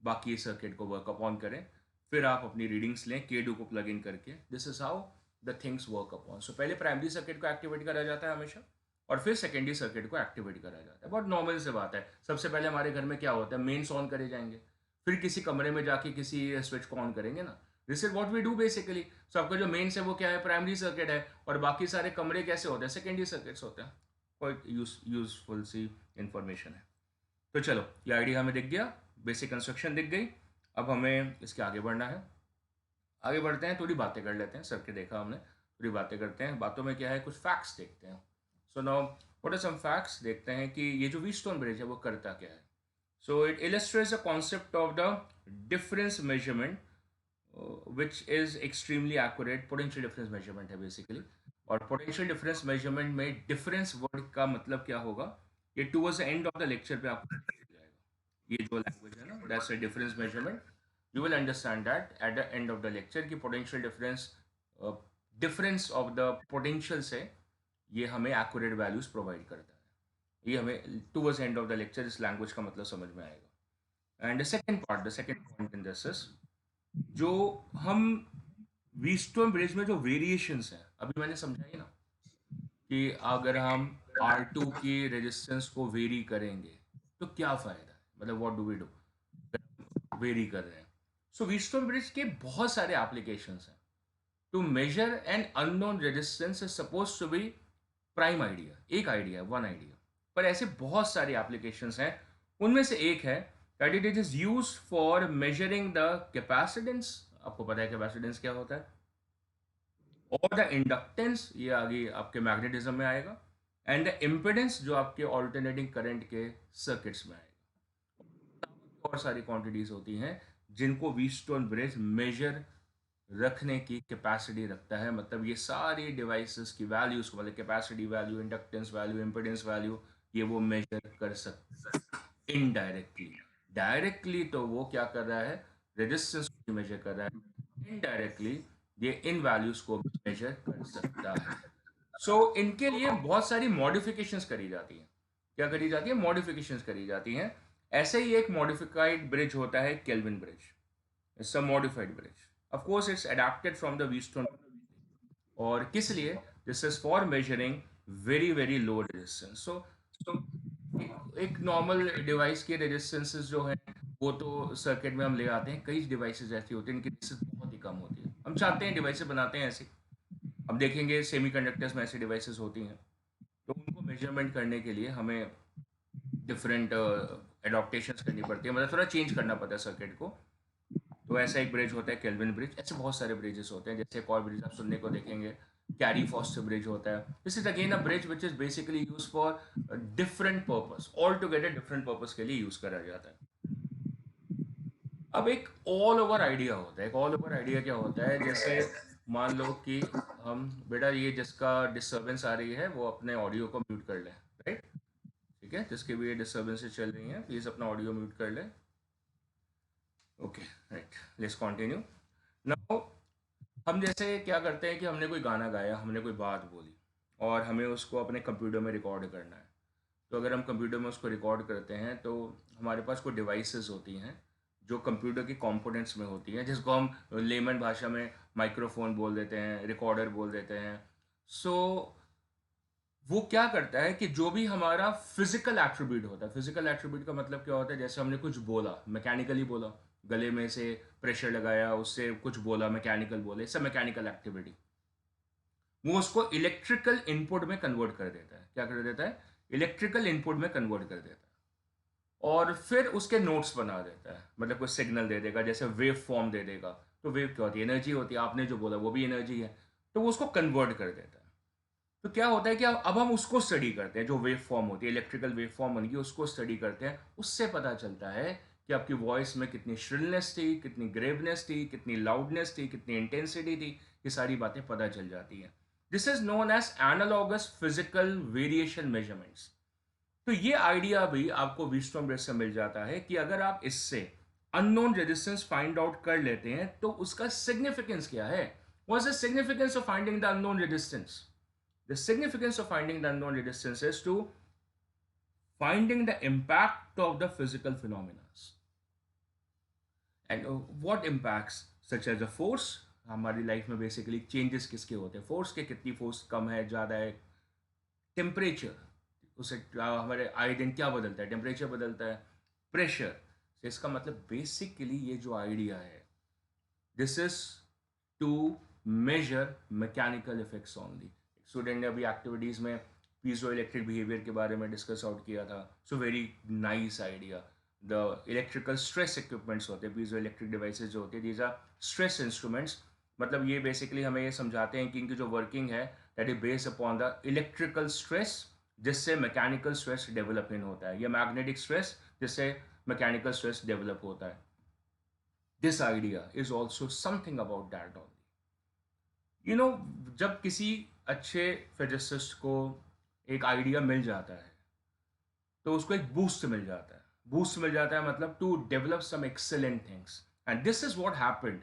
[SPEAKER 1] बाकी सर्किट को वर्क अपॉन करें, फिर आप अपनी रीडिंग्स लें K2 को प्लग इन करके। This is how the things work upon. So पहले प्राइमरी सर्किट को एक्टिवेट करा जाता है हमेशा, और फिर सेकेंडरी सर्किट को एक्टिवेट करा जाता है। बहुत नॉर्मल से बात है। सबसे पहले हमारे घर में क्या होता है, मेन्स ऑन करे जाएंगे, फिर किसी कमरे में जाके किसी स्विच को ऑन करेंगे ना। This is what we do basically. So आपका जो मेन्स है वो क्या है, प्राइमरी सर्किट है, और बाकी सारे कमरे कैसे होते हैं, सेकेंडरी सर्किट्स होते हैं। कोई यूजफुल सी इंफॉर्मेशन है। तो चलो, ये आइडिया हमें दिख गया, बेसिक कंस्ट्रक्शन दिख गई। अब हमें इसके आगे बढ़ना है। आगे बढ़ते हैं, थोड़ी बातें कर लेते हैं। सर्किट देखा हमने, थोड़ी बातें करते हैं। बातों में क्या है, कुछ फैक्ट्स देखते हैं। So now what are some facts, देखते हैं कि ये जो व्हीटस्टोन ब्रिज है वो करता क्या है। So it illustrates the concept of the difference measurement which is extremely accurate. Potential difference measurement है बेसिकली। और पोटेंशियल डिफरेंस मेजरमेंट में डिफरेंस वर्ड का मतलब क्या होगा, ये towards the end of the lecture पे आपको जाएगा। ये जो लैंग्वेज है ना, that's a difference measurement, you will understand that at the end of the lecture कि potential difference, difference of the potential से ये हमें एक्यूरेट वैल्यूज प्रोवाइड करता है। ये हमें towards end of the lecture इस लैंग्वेज का मतलब समझ में आएगा। And the second part, the second point in this is, जो हम व्हीटस्टोन ब्रिज में जो वेरिएशंस हैं, अभी मैंने समझाई ना, कि अगर हम R2 की रेजिस्टेंस को वेरी करेंगे तो क्या फायदा है, मतलब what do we do, very कर रहे हैं। सो व्हीटस्टोन ब्रिज के बहुत सारे एप्लीकेशंस हैं। To measure an unknown resistance is suppose to be prime idea, एक आइडिया, वन आइडिया, पर ऐसे बहुत सारे एप्लीकेशंस हैं। उनमें से एक है that it is used for measuring the capacitance. आपको पता है कैपेसिटेंस क्या होता है, और द इंडक्टेंस, ये आगे आपके मैग्नेटिज्म में आएगा, एंड द इम्पिडेंस जो आपके ऑल्टरनेटिंग करंट के सर्किट्स में आएगा। और सारी क्वांटिटीज होती हैं जिनको व्हीटस्टोन ब्रिज मेजर रखने की कैपेसिटी रखता है। मतलब ये सारी डिवाइसेस की वैल्यूज को, मतलब capacity value, inductance value, impedance value, ये वो मेजर कर सकता है इनडायरेक्टली। डायरेक्टली तो वो क्या कर रहा है, रेजिस्टेंस को मेजर कर रहा है, इनडायरेक्टली ये इन वैल्यूज को भी मेजर कर सकता है। सो इनके लिए बहुत सारी मॉडिफिकेशंस करी जाती हैं। क्या करी जाती है, मॉडिफिकेशंस करी जाती हैं। ऐसे ही एक मॉडिफाइड ब्रिज होता है Kelvin bridge, it's a modified bridge. Of course it's adapted from the Wheatstone. और किस लिए? This is for measuring very very low resistance. So एक नॉर्मल डिवाइस के रेजिस्टेंसेस जो है वो तो सर्किट में हम ले आते हैं। कई डिवाइसेस ऐसी होती हैं इनकी रेजिस्टेंस बहुत ही कम होती है। हम चाहते हैं डिवाइसेस बनाते हैं ऐसे। अब देखेंगे सेमीकंडक्टर्स में ऐसी डिवाइसेस होती हैं, तो उनको मेजरमेंट करने के लिए हमें डिफरेंट एडॉप्टेशंस करनी पड़ती है, मतलब थोड़ा चेंज करना पड़ता है सर्किट को। तो ऐसा एक ब्रिज होता है केल्विन ब्रिज। ऐसे बहुत सारे ब्रिजेस होते हैं। जैसे एक और ब्रिज आप सुनने को देखेंगे, कैरी फॉस्टर ब्रिज होता है। This is again a bridge which is basically use for different purpose, all together different purpose के लिए यूज करा जाता है। अब एक ऑल ओवर आइडिया होता है। एक ऑल ओवर आइडिया क्या होता है? जैसे मान लो कि हम, बेटा ये जिसका डिस्टर्बेंस आ रही है वो अपने ऑडियो को म्यूट कर ले, राइट? ठीक है, जिसके भी ये डिस्टर्बेंसेस चल रही हैं प्लीज अपना ऑडियो म्यूट कर ले। Okay, right, let's continue now. हम जैसे क्या करते हैं कि हमने कोई गाना गाया, हमने कोई बात बोली और हमें उसको अपने कंप्यूटर में रिकॉर्ड करना है। तो अगर हम कंप्यूटर में उसको रिकॉर्ड करते हैं तो हमारे पास कोई डिवाइसेस होती हैं जो कंप्यूटर की कंपोनेंट्स में होती हैं, जिसको हम लेमन भाषा में माइक्रोफोन बोल देते हैं, रिकॉर्डर बोल देते हैं। सो वो क्या करता है कि जो भी हमारा फिजिकल एट्रीब्यूट होता है, फिजिकल एट्रीब्यूट का मतलब क्या होता है? जैसे हमने कुछ बोला, मैकेनिकली बोला, गले में से प्रेशर लगाया, उससे कुछ बोला, मैकेनिकल बोले, सब मैकेनिकल एक्टिविटी, वो उसको इलेक्ट्रिकल इनपुट में कन्वर्ट कर देता है। क्या कर देता है? इलेक्ट्रिकल इनपुट में कन्वर्ट कर देता है और फिर उसके नोट्स बना देता है। मतलब कोई सिग्नल दे देगा, जैसे वेव फॉर्म दे देगा। तो वेव क्या होती है? एनर्जी होती है। आपने जो बोला वो भी एनर्जी है, तो वो उसको कन्वर्ट कर देता है। तो क्या होता है कि अब हम उसको स्टडी करते हैं, जो वेव फॉर्म होती है, इलेक्ट्रिकल वेव फॉर्म बन गई, उसको स्टडी करते हैं। उससे पता चलता है कि आपकी वॉइस में कितनी श्रिलनेस थी, कितनी ग्रेवनेस थी, कितनी लाउडनेस थी, कितनी इंटेंसिटी थी। ये सारी बातें पता चल जाती हैं। This is known as analogous physical variation measurements. तो ये आइडिया भी आपको व्हीटस्टोन ब्रिज से मिल जाता है कि अगर आप इससे अननोन रेजिस्टेंस फाइंड आउट कर लेते हैं तो उसका सिग्निफिकेंस क्या है। What is the significance of finding the unknown resistance? The significance of finding the unknown resistance is to finding the impact of the physical phenomena. And what impacts, such as the force, हमारी लाइफ में बेसिकली चेंजेस किसके होते हैं? फोर्स के, कितनी फोर्स कम है, ज़्यादा है, टेम्परेचर, उसे हमारे आए दिन क्या बदलता है? टेम्परेचर बदलता है, प्रेशर। तो इसका मतलब बेसिकली ये जो आइडिया है, this is to measure mechanical effects only. Student ने अभी एक्टिविटीज़ में पीजो इलेक्ट्रिक बिहेवियर के बारे में डिस्कस आउट किया था। So very nice idea. The electrical stress equipments होते हैं, पीजो इलेक्ट्रिक डिवाइसेज जो होते हैं, दीज आर स्ट्रेस इंस्ट्रूमेंट्स। मतलब ये बेसिकली हमें ये समझाते हैं कि इनकी जो वर्किंग है that is based upon the electrical stress, जिससे मैकेनिकल स्ट्रेस डेवलप इन होता है, या मैग्नेटिक स्ट्रेस जिससे मैकेनिकल स्ट्रेस डेवलप होता है। This idea is also something about that only. You know, जब किसी अच्छे फिजिसिस्ट को एक आइडिया मिल जाता है तो उसको एक बूस्ट मिल जाता है। बूस्ट मिल जाता है मतलब to develop some excellent things. And this is what happened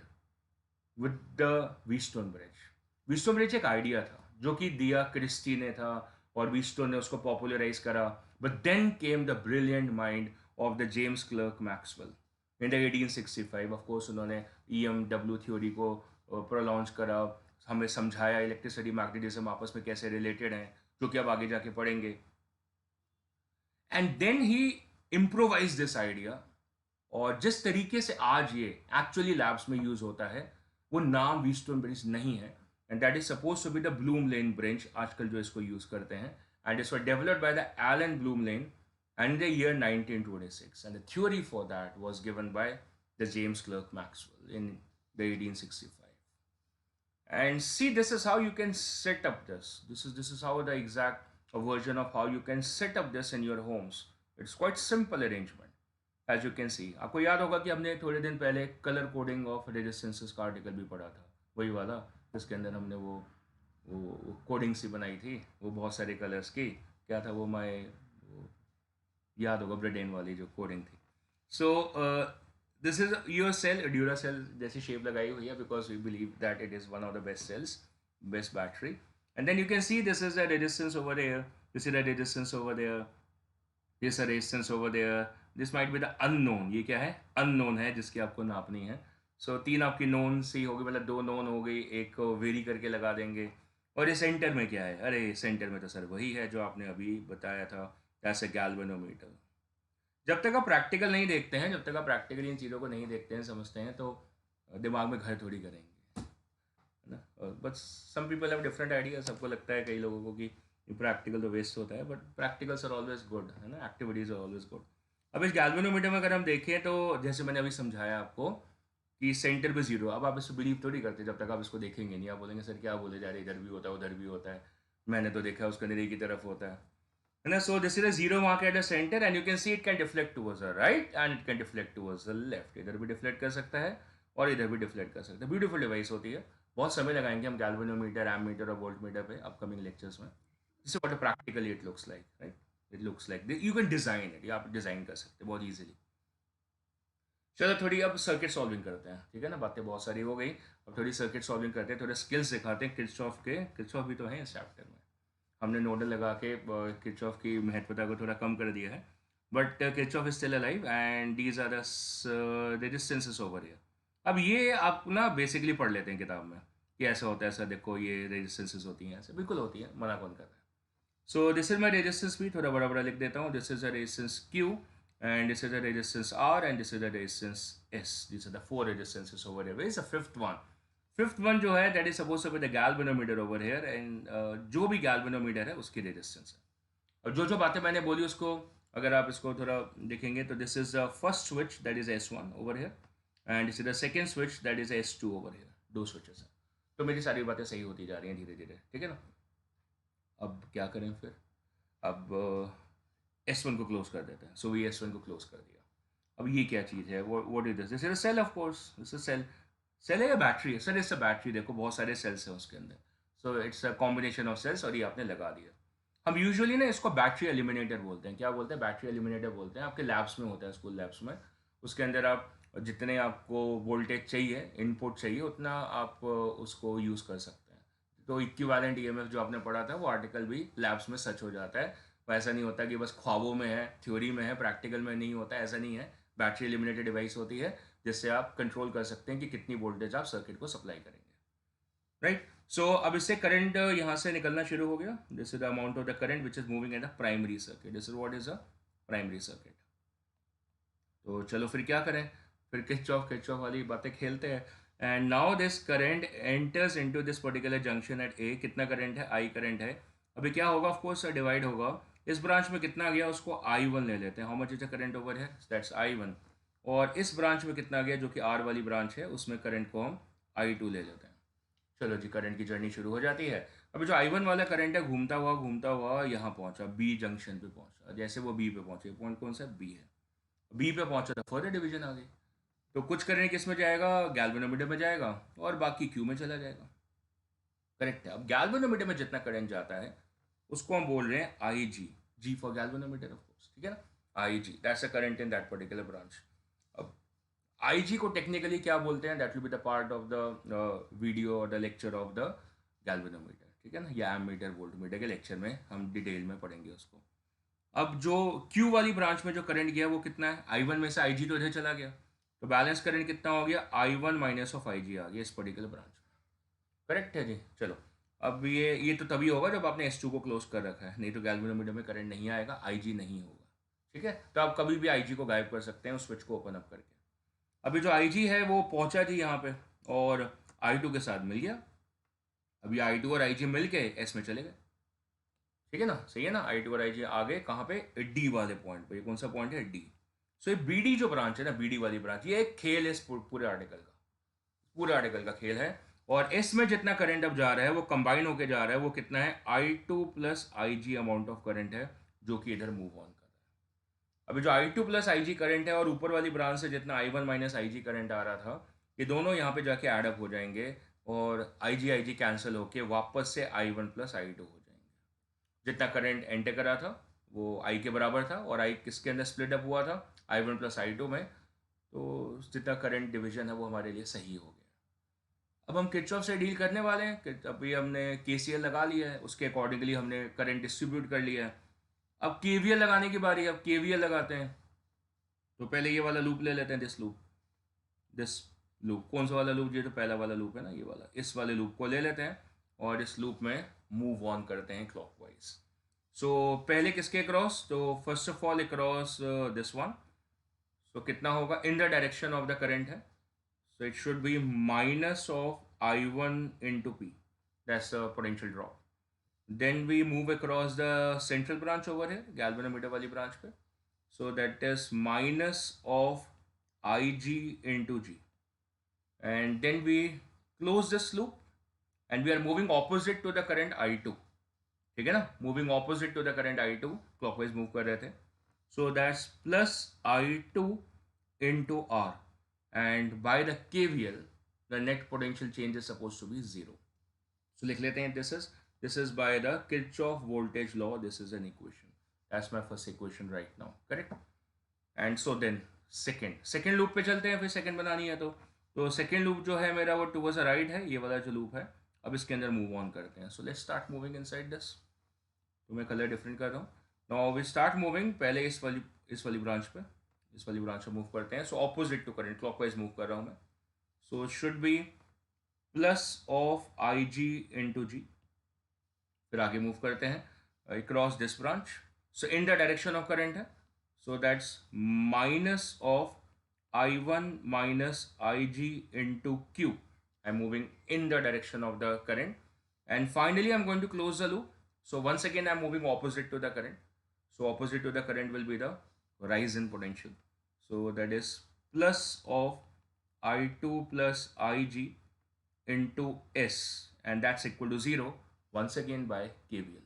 [SPEAKER 1] with the Wheatstone bridge. Wheatstone bridge एक आइडिया था जो कि दिया क्रिस्टी ने था और व्हीटस्टोन ने उसको पॉपुलराइज करा। But then came the brilliant mind of the James Clerk Maxwell in the 1865। Of course उन्होंने EMW थ्योरी को प्रोलॉन्च करा, हमें समझाया इलेक्ट्रिसिटी मैग्नेटिज्म आपस में कैसे रिलेटेड हैं, जो कि अब आगे जाके पढ़ेंगे। And then he improvise this idea. और जिस तरीके से आज ये एक्चुअली लैब्स में यूज होता है, वो नाम व्हीटस्टोन ब्रिज नहीं है। And that is suppose to be the Blumlein bridge, आजकल जो इसको यूज करते हैं। And it's developed by the Alan Blumlein and the year 1926, and the theory for that was given by the James Clerk Maxwell in the 1865. And see, this is how you can set up this is how the exact version of how you can set up this in your homes. It's quite simple arrangement as you can see. आपको याद होगा कि हमने थोड़े दिन पहले कलर कोडिंग ऑफ रेजिस्टेंसेस का आर्टिकल भी पढ़ा था, वही वाला जिसके अंदर हमने वो कोडिंग सी बनाई थी, वो बहुत सारे कलर्स की। क्या था वो? याद होगा, ब्रेडेन वाली जो कोडिंग थी। So this is your cell, Duracell जैसी शेप लगाई हुई है, because we believe that it is one of the best cells, best battery. And then you can see this is the resistance over there, this is the resistance over there, this resistance over there, this might be the unknown. ये क्या है? अननोन है जिसकी आपको नापनी है। सो 3 आपकी नोन सी होगी, मतलब 2 नोन हो गई, एक वेरी करके लगा देंगे। और ये सेंटर में क्या है? अरे सेंटर में तो सर वही है जो आपने अभी बताया था, ऐसे गैल्वेनोमीटर। जब तक आप प्रैक्टिकल नहीं देखते हैं, जब तक आप प्रैक्टिकली इन चीज़ों को नहीं देखते हैं, समझते हैं, तो दिमाग में घर थोड़ी करेंगे, है ना। But some people have different idea. सबको लगता है, कई लोगों को, कि प्रैक्टिकल तो वेस्ट होता है, but practicals are always good, है ना, एक्टिविटीज आर ऑलवेज गुड। अब इस गैल्वेनोमीटर में अगर हम देखें तो जैसे मैंने अभी समझाया आपको कि सेंटर पे जीरो, अब आप इसको बिलीव थोड़ी करते जब तक आप इसको देखेंगे नहीं। आप बोलेंगे सर क्या बोले जा रहे, इधर भी होता है उधर भी होता है, मैंने तो देखा है उसके अंदर एक ही तरफ होता है ना। सो this is a zero mark at the centre and you can see it can deflect towards the right and it can deflect towards the left. इधर भी डिफ्लेक्ट कर सकता है और इधर भी डिफ्लेक्ट कर सकता है। ब्यूटीफुल डिवाइस होती है। बहुत समय लगाएंगे हम गैल्वेनोमीटर, एमीटर और वोल्टमीटर पे अपकमिंग लेक्चर्स में। This is what practically it looks like, right. It looks like you can design it, या आप डिजाइन कर सकते हैं बहुत ईजिली। चलो थोड़ी अब सर्किट सॉल्विंग करते हैं, ठीक है ना। बातें बहुत सारी हो गई, अब थोड़ी सर्किट सॉल्विंग करते हैं, थोड़े स्किल्स दिखाते हैं किरचॉफ के। किरचॉफ भी तो है इस चैप्टर में। हमने नोडल लगा के किरचॉफ की महत्वता को थोड़ा कम कर दिया है, but Kirchhoff is still alive and these are the resistances over here. अब ये आप ना बेसिकली पढ़ लेते हैं किताब में कि ऐसा होता है, ऐसा देखो ये रेजिस्टेंसेस होती हैं, ऐसे बिल्कुल होती है, मना कौन कर रहा है। So this is my resistance भी थोड़ा बड़ा बड़ा लिख देता हूँ. This is a resistance Q and this is a resistance R and this is a resistance S. These are the 4 resistances over here. Where is the fifth one? Fifth one जो है that is supposed to be the galvanometer over here and जो भी galvanometer है उसकी resistance है. और जो जो बातें मैंने बोली उसको अगर आप इसको थोड़ा देखेंगे तो this is the first switch that is S1 over here and this is the second switch that is S2 over here. दो switches हैं. तो मेरी सारी बातें सही होती जा रही हैं धीरे धीरे, ठीक है ना। अब क्या करें फिर? अब S1 को क्लोज कर देते हैं। सो ये S1 को क्लोज कर दिया। अब ये क्या चीज़ है? What is this? Is a cell, of course. This is cell. Cell है या बैटरी है? Sir it's a battery. देखो बहुत सारे सेल्स हैं उसके अंदर। So it's a combination of cells और ये आपने लगा दिया। हम यूजुअली ना इसको बैटरी एलिमिनेटर बोलते हैं। क्या बोलते हैं? बैटरी एलिमिनेटर बोलते हैं। आपके लैब्स में होता है, स्कूल लैब्स में। उसके अंदर आप जितने आपको वोल्टेज चाहिए, इनपुट चाहिए, उतना आप उसको यूज़ कर सकते हैं। तो इक्विवेलेंट ईएमएफ जो आपने पढ़ा था वो आर्टिकल भी लैब्स में सच हो जाता है। वो ऐसा नहीं होता कि बस ख्वाबों में है, थ्योरी में है, प्रैक्टिकल में नहीं होता, ऐसा नहीं है। बैटरी एलिमिनेटेड डिवाइस होती है जिससे आप कंट्रोल कर सकते हैं कि कितनी वोल्टेज आप सर्किट को सप्लाई करेंगे, राइट। सो अब इससे करंट यहाँ से निकलना शुरू हो गया। This is the amount of the current which is moving in the primary circuit. This is what is a primary circuit. तो चलो फिर क्या करें? फिर किरचॉफ वाली बातें खेलते हैं। And now this current enters into this particular junction at A. कितना करंट है? आई करंट है। अभी क्या होगा? ऑफ कोर्स डिवाइड होगा। इस ब्रांच में कितना गया उसको I1 ले लेते हैं। How much is the current over है? That's I1। और इस ब्रांच में कितना गया जो कि R वाली ब्रांच है, उसमें करंट को हम I2 ले लेते हैं। चलो जी, करंट की जर्नी शुरू हो जाती है। अभी जो I1 वाला करंट है घूमता हुआ यहाँ पहुंचा, बी जंक्शन पे पहुंचा। जैसे वो बी पे पहुंचे, पॉइंट कौन सा? बी है। बी पे पहुंचा तो फर्दर डिवीजन आ गई। तो कुछ करंट किस में जाएगा? गैल्वेनोमीटर में जाएगा और बाकी क्यू में चला जाएगा। करेक्ट है। अब गैल्वेनोमीटर में जितना करंट जाता है उसको हम बोल रहे हैं I G. G for galvanometer, of course, ठीक है ना। I G, that's a current in that particular branch. अब आई जी को टेक्निकली क्या बोलते हैं? That will be the part of the video और the lecture of the galvanometer, ठीक है ना, या एमीटर वोल्टमीटर के लेक्चर में हम डिटेल में पढ़ेंगे उसको। अब जो Q वाली ब्रांच में जो करंट गया वो कितना है? I1 में से IG तो इधर चला गया, तो बैलेंस करंट कितना हो गया? I1 माइनस ऑफ IG आ गया इस पर्टिकुलर ब्रांच में। करेक्ट है जी। चलो अब ये तो तभी होगा जब आपने S2 को क्लोज कर रखा है, नहीं तो गैल्वेनोमीटर में करंट नहीं आएगा, IG नहीं होगा, ठीक है। तो आप कभी भी IG को गायब कर सकते हैं उस स्विच को ओपन अप करके। अभी जो IG है वो पहुंचा जी यहाँ पे और I2 के साथ मिल गया। अभी I2 और IG मिल के S में चले गए, ठीक है ना, सही है ना। I2 और IG आ गए कहाँ पे? डी वाले पॉइंट पे। ये कौन सा पॉइंट है? डी। सो ये BD जो ब्रांच है ना, BD वाली ब्रांच, ये एक खेल है इस पूरे आर्टिकल का। पूरे आर्टिकल का खेल है। और इसमें जितना करंट अब जा रहा है वो कंबाइन होके जा रहा है। वो कितना है? I2 plus IG amount of current है जो कि इधर मूव ऑन कर रहा है। अभी जो I2 प्लस IG करंट है और ऊपर वाली ब्रांच से जितना I1 माइनस IG करंट आ रहा था, ये दोनों यहाँ पे जाके एडअप हो जाएंगे और IG कैंसिल होके वापस से I1 प्लस I2 हो जाएंगे। जितना करंट एंटर करा था वो आई के बराबर था और आई किसके अंदर स्प्लिट अप हुआ था? I1 प्लस I2 में। तो जितना करंट डिवीजन है वो हमारे लिए सही हो गया। अब हम किरचॉफ से डील करने वाले हैं कि अभी हमने KCL लगा लिया है, उसके अकॉर्डिंगली हमने करंट डिस्ट्रीब्यूट कर लिया है। अब KVL लगाने की बारी है। अब KVL लगाते हैं तो पहले ये वाला लूप ले लेते हैं, दिस लूप, दिस लूप, कौन सा वाला लूप? ये तो पहला वाला लूप है ना, ये वाला, इस वाले लूप को ले लेते हैं और इस लूप में मूव ऑन करते हैं क्लॉकवाइज। सो पहले किसके क्रॉस? तो first of all across this one. So कितना होगा? In the direction of the current है, so it should be minus of I1 into P. That's the potential drop. Then we move across the central branch over here, galvanometer वाली branch पे. So that is minus of IG into G. And then we close this loop and we are moving opposite to the current I2. ठीक है ना? Moving opposite to the current I2, clockwise move कर रहे थे. So that's plus I2 into R. And by the KVL, the net potential change is supposed to be 0. So लिख लेते हैं, this is by the Kirchhoff voltage law. This is an equation. That's my first equation right now. Correct? And so then second loop पे चलते हैं, फिर second बनानी है तो second loop जो है मेरा वो towards the right है, ये वाला जो loop है। अब इसके अंदर move on करते हैं। So let's start moving inside this. तो मैं कलर डिफरेंट कर रहा हूँ। Now we start moving, पहले इस वाली ब्रांच पे मूव करते हैं। So opposite to current, clockwise move कर रहा हूँ मैं। So should be plus of I G into G. फिर आगे मूव करते हैं cross this branch. So in the direction of current है, so that's minus of I one minus I G into Q. I am moving in the direction of the current and finally I am going to close the loop. So once again I am moving opposite to the current. So opposite to the current will be the rise in potential. So that is plus of I2 plus IG into S, and that's equal to 0 once again by KVL.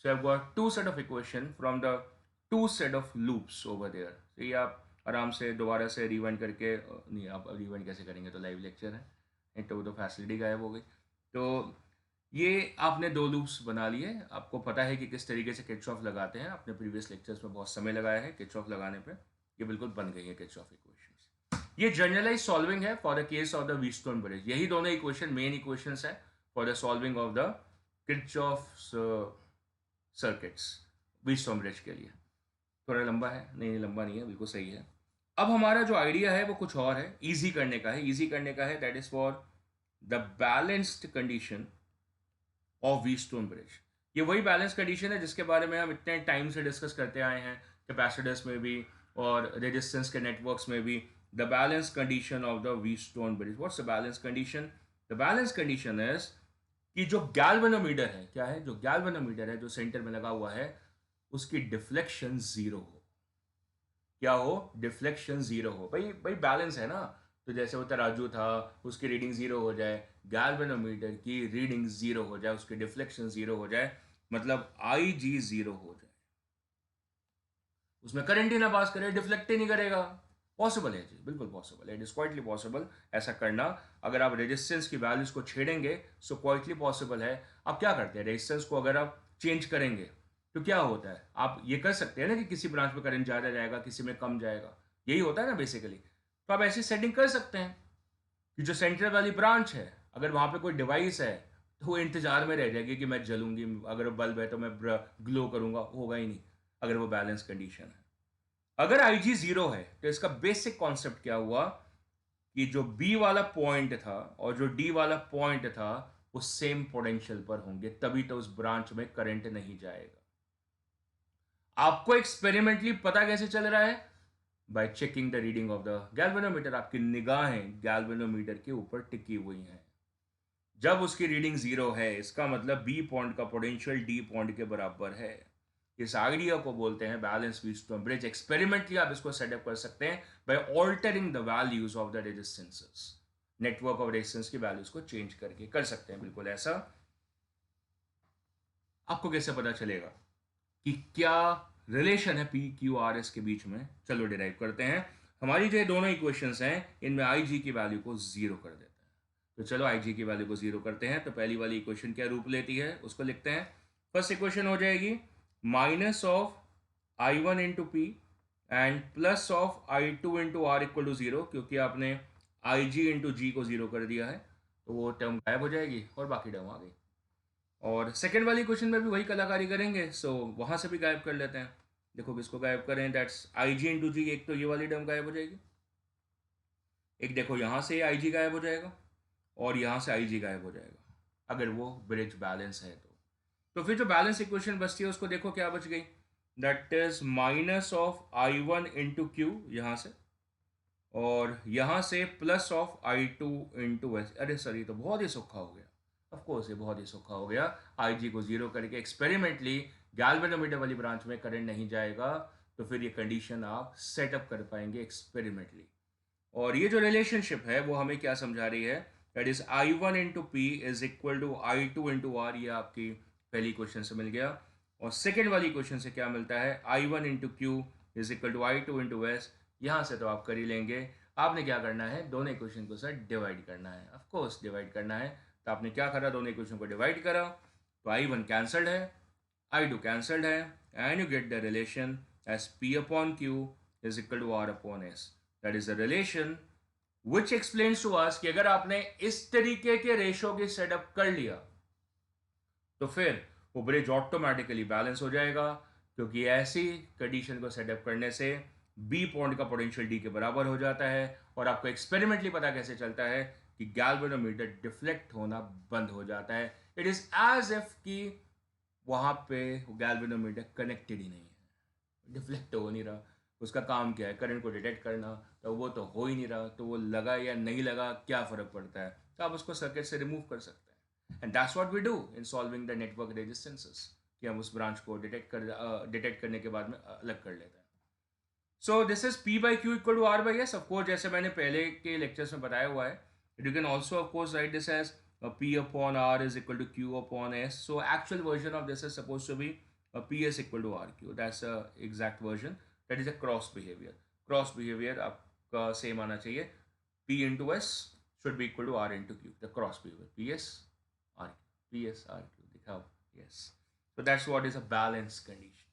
[SPEAKER 1] So I've got two set of equation from the two set of loops over there. So ये आप आराम से दोबारा से रिवाइंड करके, नहीं आप रिवाइंड कैसे करेंगे, तो लाइव लेक्चर है तो फैसिलिटी गायब हो गई। तो ये आपने दो लूप्स बना लिए। आपको पता है कि किस तरीके से किरचॉफ लगाते हैं, आपने प्रीवियस लेक्चर्स में बहुत समय लगाया है किरचॉफ लगाने पे। ये बिल्कुल बन गई है किरचॉफ इक्वेशंस। ये जनरलाइज सॉल्विंग है for the case of the Wheatstone bridge. यही दोनों इक्वेशन मेन इक्वेशंस है for the solving of the Kirchhoff circuits Wheatstone bridge के लिए। थोड़ा लंबा है, नहीं लंबा नहीं है, बिल्कुल सही है। अब हमारा जो आइडिया है वो कुछ और है, ईजी करने का है, that is for the balanced condition of Wheatstone bridge. ये वही बैलेंस कंडीशन है जिसके बारे में हम इतने टाइम से डिस्कस करते आए हैं, कैपेसिटर्स में भी और रेजिस्टेंस के नेटवर्क्स में भी। The balance condition of the Wheatstone bridge. What's the balance condition? The balance condition is कि जो गैल्वेनोमीटर है, क्या है, जो गैल्वेनोमीटर है जो सेंटर में लगा हुआ है, उसकी डिफ्लेक्शन 0 हो। क्या हो? डिफ्लेक्शन 0 हो। भाई बैलेंस है ना, तो जैसे वो तराजू था, उसकी रीडिंग 0 हो जाए, गैल्वेनोमीटर की रीडिंग 0 हो जाए, उसकी डिफ्लेक्शन 0 हो जाए, मतलब आई जी 0 हो जाए, उसमें करंट ही ना पास करे, डिफ्लेक्ट ही नहीं करेगा। पॉसिबल है जी, बिल्कुल पॉसिबल है, इट इज क्वाइटली पॉसिबल ऐसा करना। अगर आप रेजिस्टेंस की वैल्यूज को छेड़ेंगे सो क्वाइटली पॉसिबल है। आप क्या करते हैं, रेजिस्टेंस को अगर आप चेंज करेंगे तो क्या होता है, आप ये कर सकते हैं ना कि किसी ब्रांच में करंट ज़्यादा जाएगा, किसी में कम जाएगा, यही होता है ना बेसिकली। तो आप ऐसी सेटिंग कर सकते हैं कि जो सेंट्रल वाली ब्रांच है, अगर वहाँ पे कोई डिवाइस है तो वो इंतजार में रह जाएगी कि मैं जलूंगी, अगर वो बल्ब है तो मैं ग्लो करूंगा, होगा ही नहीं अगर वो बैलेंस कंडीशन है। अगर आई जी 0 है तो इसका बेसिक कॉन्सेप्ट क्या हुआ कि जो बी वाला पॉइंट था और जो डी वाला पॉइंट था वो सेम पोटेंशियल पर होंगे, तभी तो उस ब्रांच में करंट नहीं जाएगा। आपको एक्सपेरिमेंटली पता कैसे चल रहा है? Bye checking the reading of the galvanometer. आपकी निगाहें गैल्वेनोमीटर के ऊपर टिकी हुई हैं। जब उसकी रीडिंग 0 है, इसका मतलब बी पॉइंट का पोटेंशियल डी पॉइंट के बराबर है। इस आइडिया को बोलते हैं बैलेंस व्हीटस्टोन ब्रिज। एक्सपेरिमेंटली आप इसको सेटअप कर सकते हैं by altering the values of the resistances. Network of resistance की वैल्यूज को चेंज करके कर सकते हैं बिल्कुल ऐसा। आपको कैसे पता चलेगा कि क्या रिलेशन है पी क्यू आर एस के बीच में? चलो डिराइव करते हैं। हमारी जो दोनों इक्वेशंस हैं, इनमें आई जी की वैल्यू को 0 कर देते हैं। तो चलो आई जी की वैल्यू को 0 करते हैं। तो पहली वाली इक्वेशन क्या रूप लेती है उसको लिखते हैं। फर्स्ट इक्वेशन हो जाएगी minus of I one into P and plus of I two into R equal to 0, क्योंकि आपने आई जी इंटू जी को 0 कर दिया है तो वो टर्म गायब हो जाएगी और बाकी टर्म आ गई। और सेकेंड वाली क्वेश्चन में भी वही कलाकारी करेंगे, सो वहां से भी गायब कर लेते हैं। देखो किसको गायब करें, दैट्स आई जी इंटू जी। एक तो ये वाली टर्म गायब हो जाएगी, एक देखो यहाँ से आई जी गायब हो जाएगा और यहाँ से आई जी गायब हो जाएगा अगर वो ब्रिज बैलेंस है तो फिर जो बैलेंस इक्वेशन बचती है उसको देखो क्या बच गई, that is minus of I one into Q यहाँ से, और यहाँ से plus of I two into S. अरे सर ये तो बहुत ही सौखा हो गया, ऑफ कोर्स ये बहुत ही सौखा हो गया। आई जी को जीरो करके एक्सपेरिमेंटली गैल्वेनोमीटर वाली ब्रांच में करंट नहीं जाएगा, तो फिर ये कंडीशन आप सेटअप कर पाएंगे एक्सपेरिमेंटली। और ये जो रिलेशनशिप है वो हमें क्या समझा रही है, that is I one into P is equal to I two into R. ये आपकी पहली क्वेश्चन से मिल गया। और सेकेंड वाली क्वेश्चन से क्या मिलता है, I one into Q is equal to I two into S. यहाँ से तो आप कर ही लेंगे। आपने क्या करना है, दोनों इक्वेशन को सर डिवाइड करना है, ऑफ कोर्स डिवाइड करना है। तो आपने क्या करा, दोनों इक्वेशन को डिवाइड करा, तो आई वन कैंसल्ड है, आई टू कैंसल्ड है, and you get the relation as P upon Q is equal to R upon S. That is the relation which explains to us कि अगर आपने इस तरीके के रेशो की सेटअप कर लिया तो फिर वो ब्रिज ऑटोमेटिकली बैलेंस हो जाएगा, क्योंकि ऐसी कंडीशन को सेटअप करने से बी पॉइंट का पोटेंशियल डी के बराबर हो जाता है। और आपको एक्सपेरिमेंटली पता कैसे चलता है कि गैल्वेनोमीटर डिफ्लेक्ट होना बंद हो जाता है। इट इज एज इफ कि वहां पे गैल्वेनोमीटर कनेक्टेड ही नहीं है, डिफ्लेक्ट हो नहीं रहा। उसका काम क्या है, करंट को डिटेक्ट करना, तो वो तो हो ही नहीं रहा, तो वो लगा या नहीं लगा क्या फर्क पड़ता है, तो आप उसको सर्किट से रिमूव कर सकते हैं। And that's what we do in solving the network resistances, कि हम उस ब्रांच को डिटेक्ट करने के बाद में अलग कर लेते हैं। So this is P by Q equal to R by S. Of course जैसे मैंने पहले के लेक्चर्स में बताया हुआ है, you can also of course write this as P upon R is equal to Q upon S. So actual version of this is supposed to be P is equal to RQ. That's a exact version. That is a cross behavior. Cross behavior आपका same आना चाहिए. P into S should be equal to R into Q. The cross behavior. PS RQ. PS RQ. दिखाओ. Yes. So that's what is a balanced condition.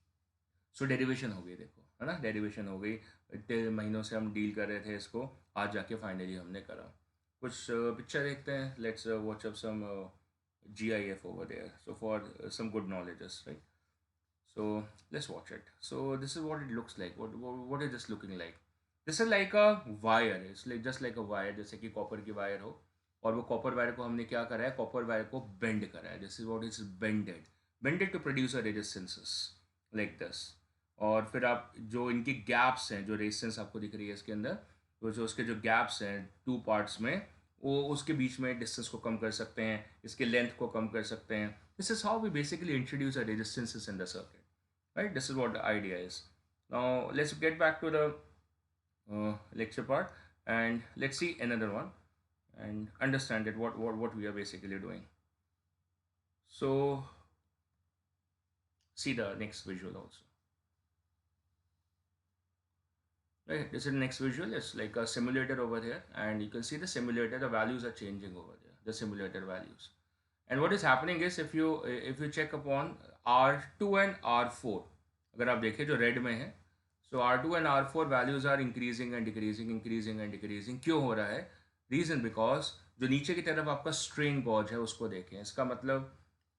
[SPEAKER 1] So derivation हो गई, देखो है ना, डेरिवेशन हो गई। इतने महीनों से हम डील कर रहे थे इसको, आज जाके फाइनली हमने करा। कुछ पिक्चर देखते हैं, let's watch up some GIF over there, so for some good knowledges, right? So let's watch it. So this is what it looks like. What is this looking like? This is like a wire. It's like just like a wire, जैसे कि कॉपर की वायर हो, और वो कॉपर वायर को हमने क्या करा है, कॉपर वायर को बेंड करा है। This is what is bended to produce a resistances like this. और फिर आप जो इनकी गैप्स हैं, जो रेजिस्टेंस आपको दिख रही है इसके अंदर, तो जो उसके जो गैप्स हैं टू पार्ट्स में, वो उसके बीच में डिस्टेंस को कम कर सकते हैं, इसके लेंथ को कम कर सकते हैं। This is how we basically introduce a resistances in the circuit, right? This is what the idea is. Now let's get back to the lecture part, and let's see another one and understand it what we are basically doing. So see the next visual also. Right, this is the next visual. It's like a simulator over here, and you can see the simulator, the values are changing over there, the simulator values. And what is happening is, if you check upon R2 and R4, अगर आप देखें जो रेड में है, so R2 and R4 values are increasing and decreasing. क्यों हो रहा है? Reason because जो नीचे की तरफ आपका स्ट्रेन गॉज है उसको देखें। इसका मतलब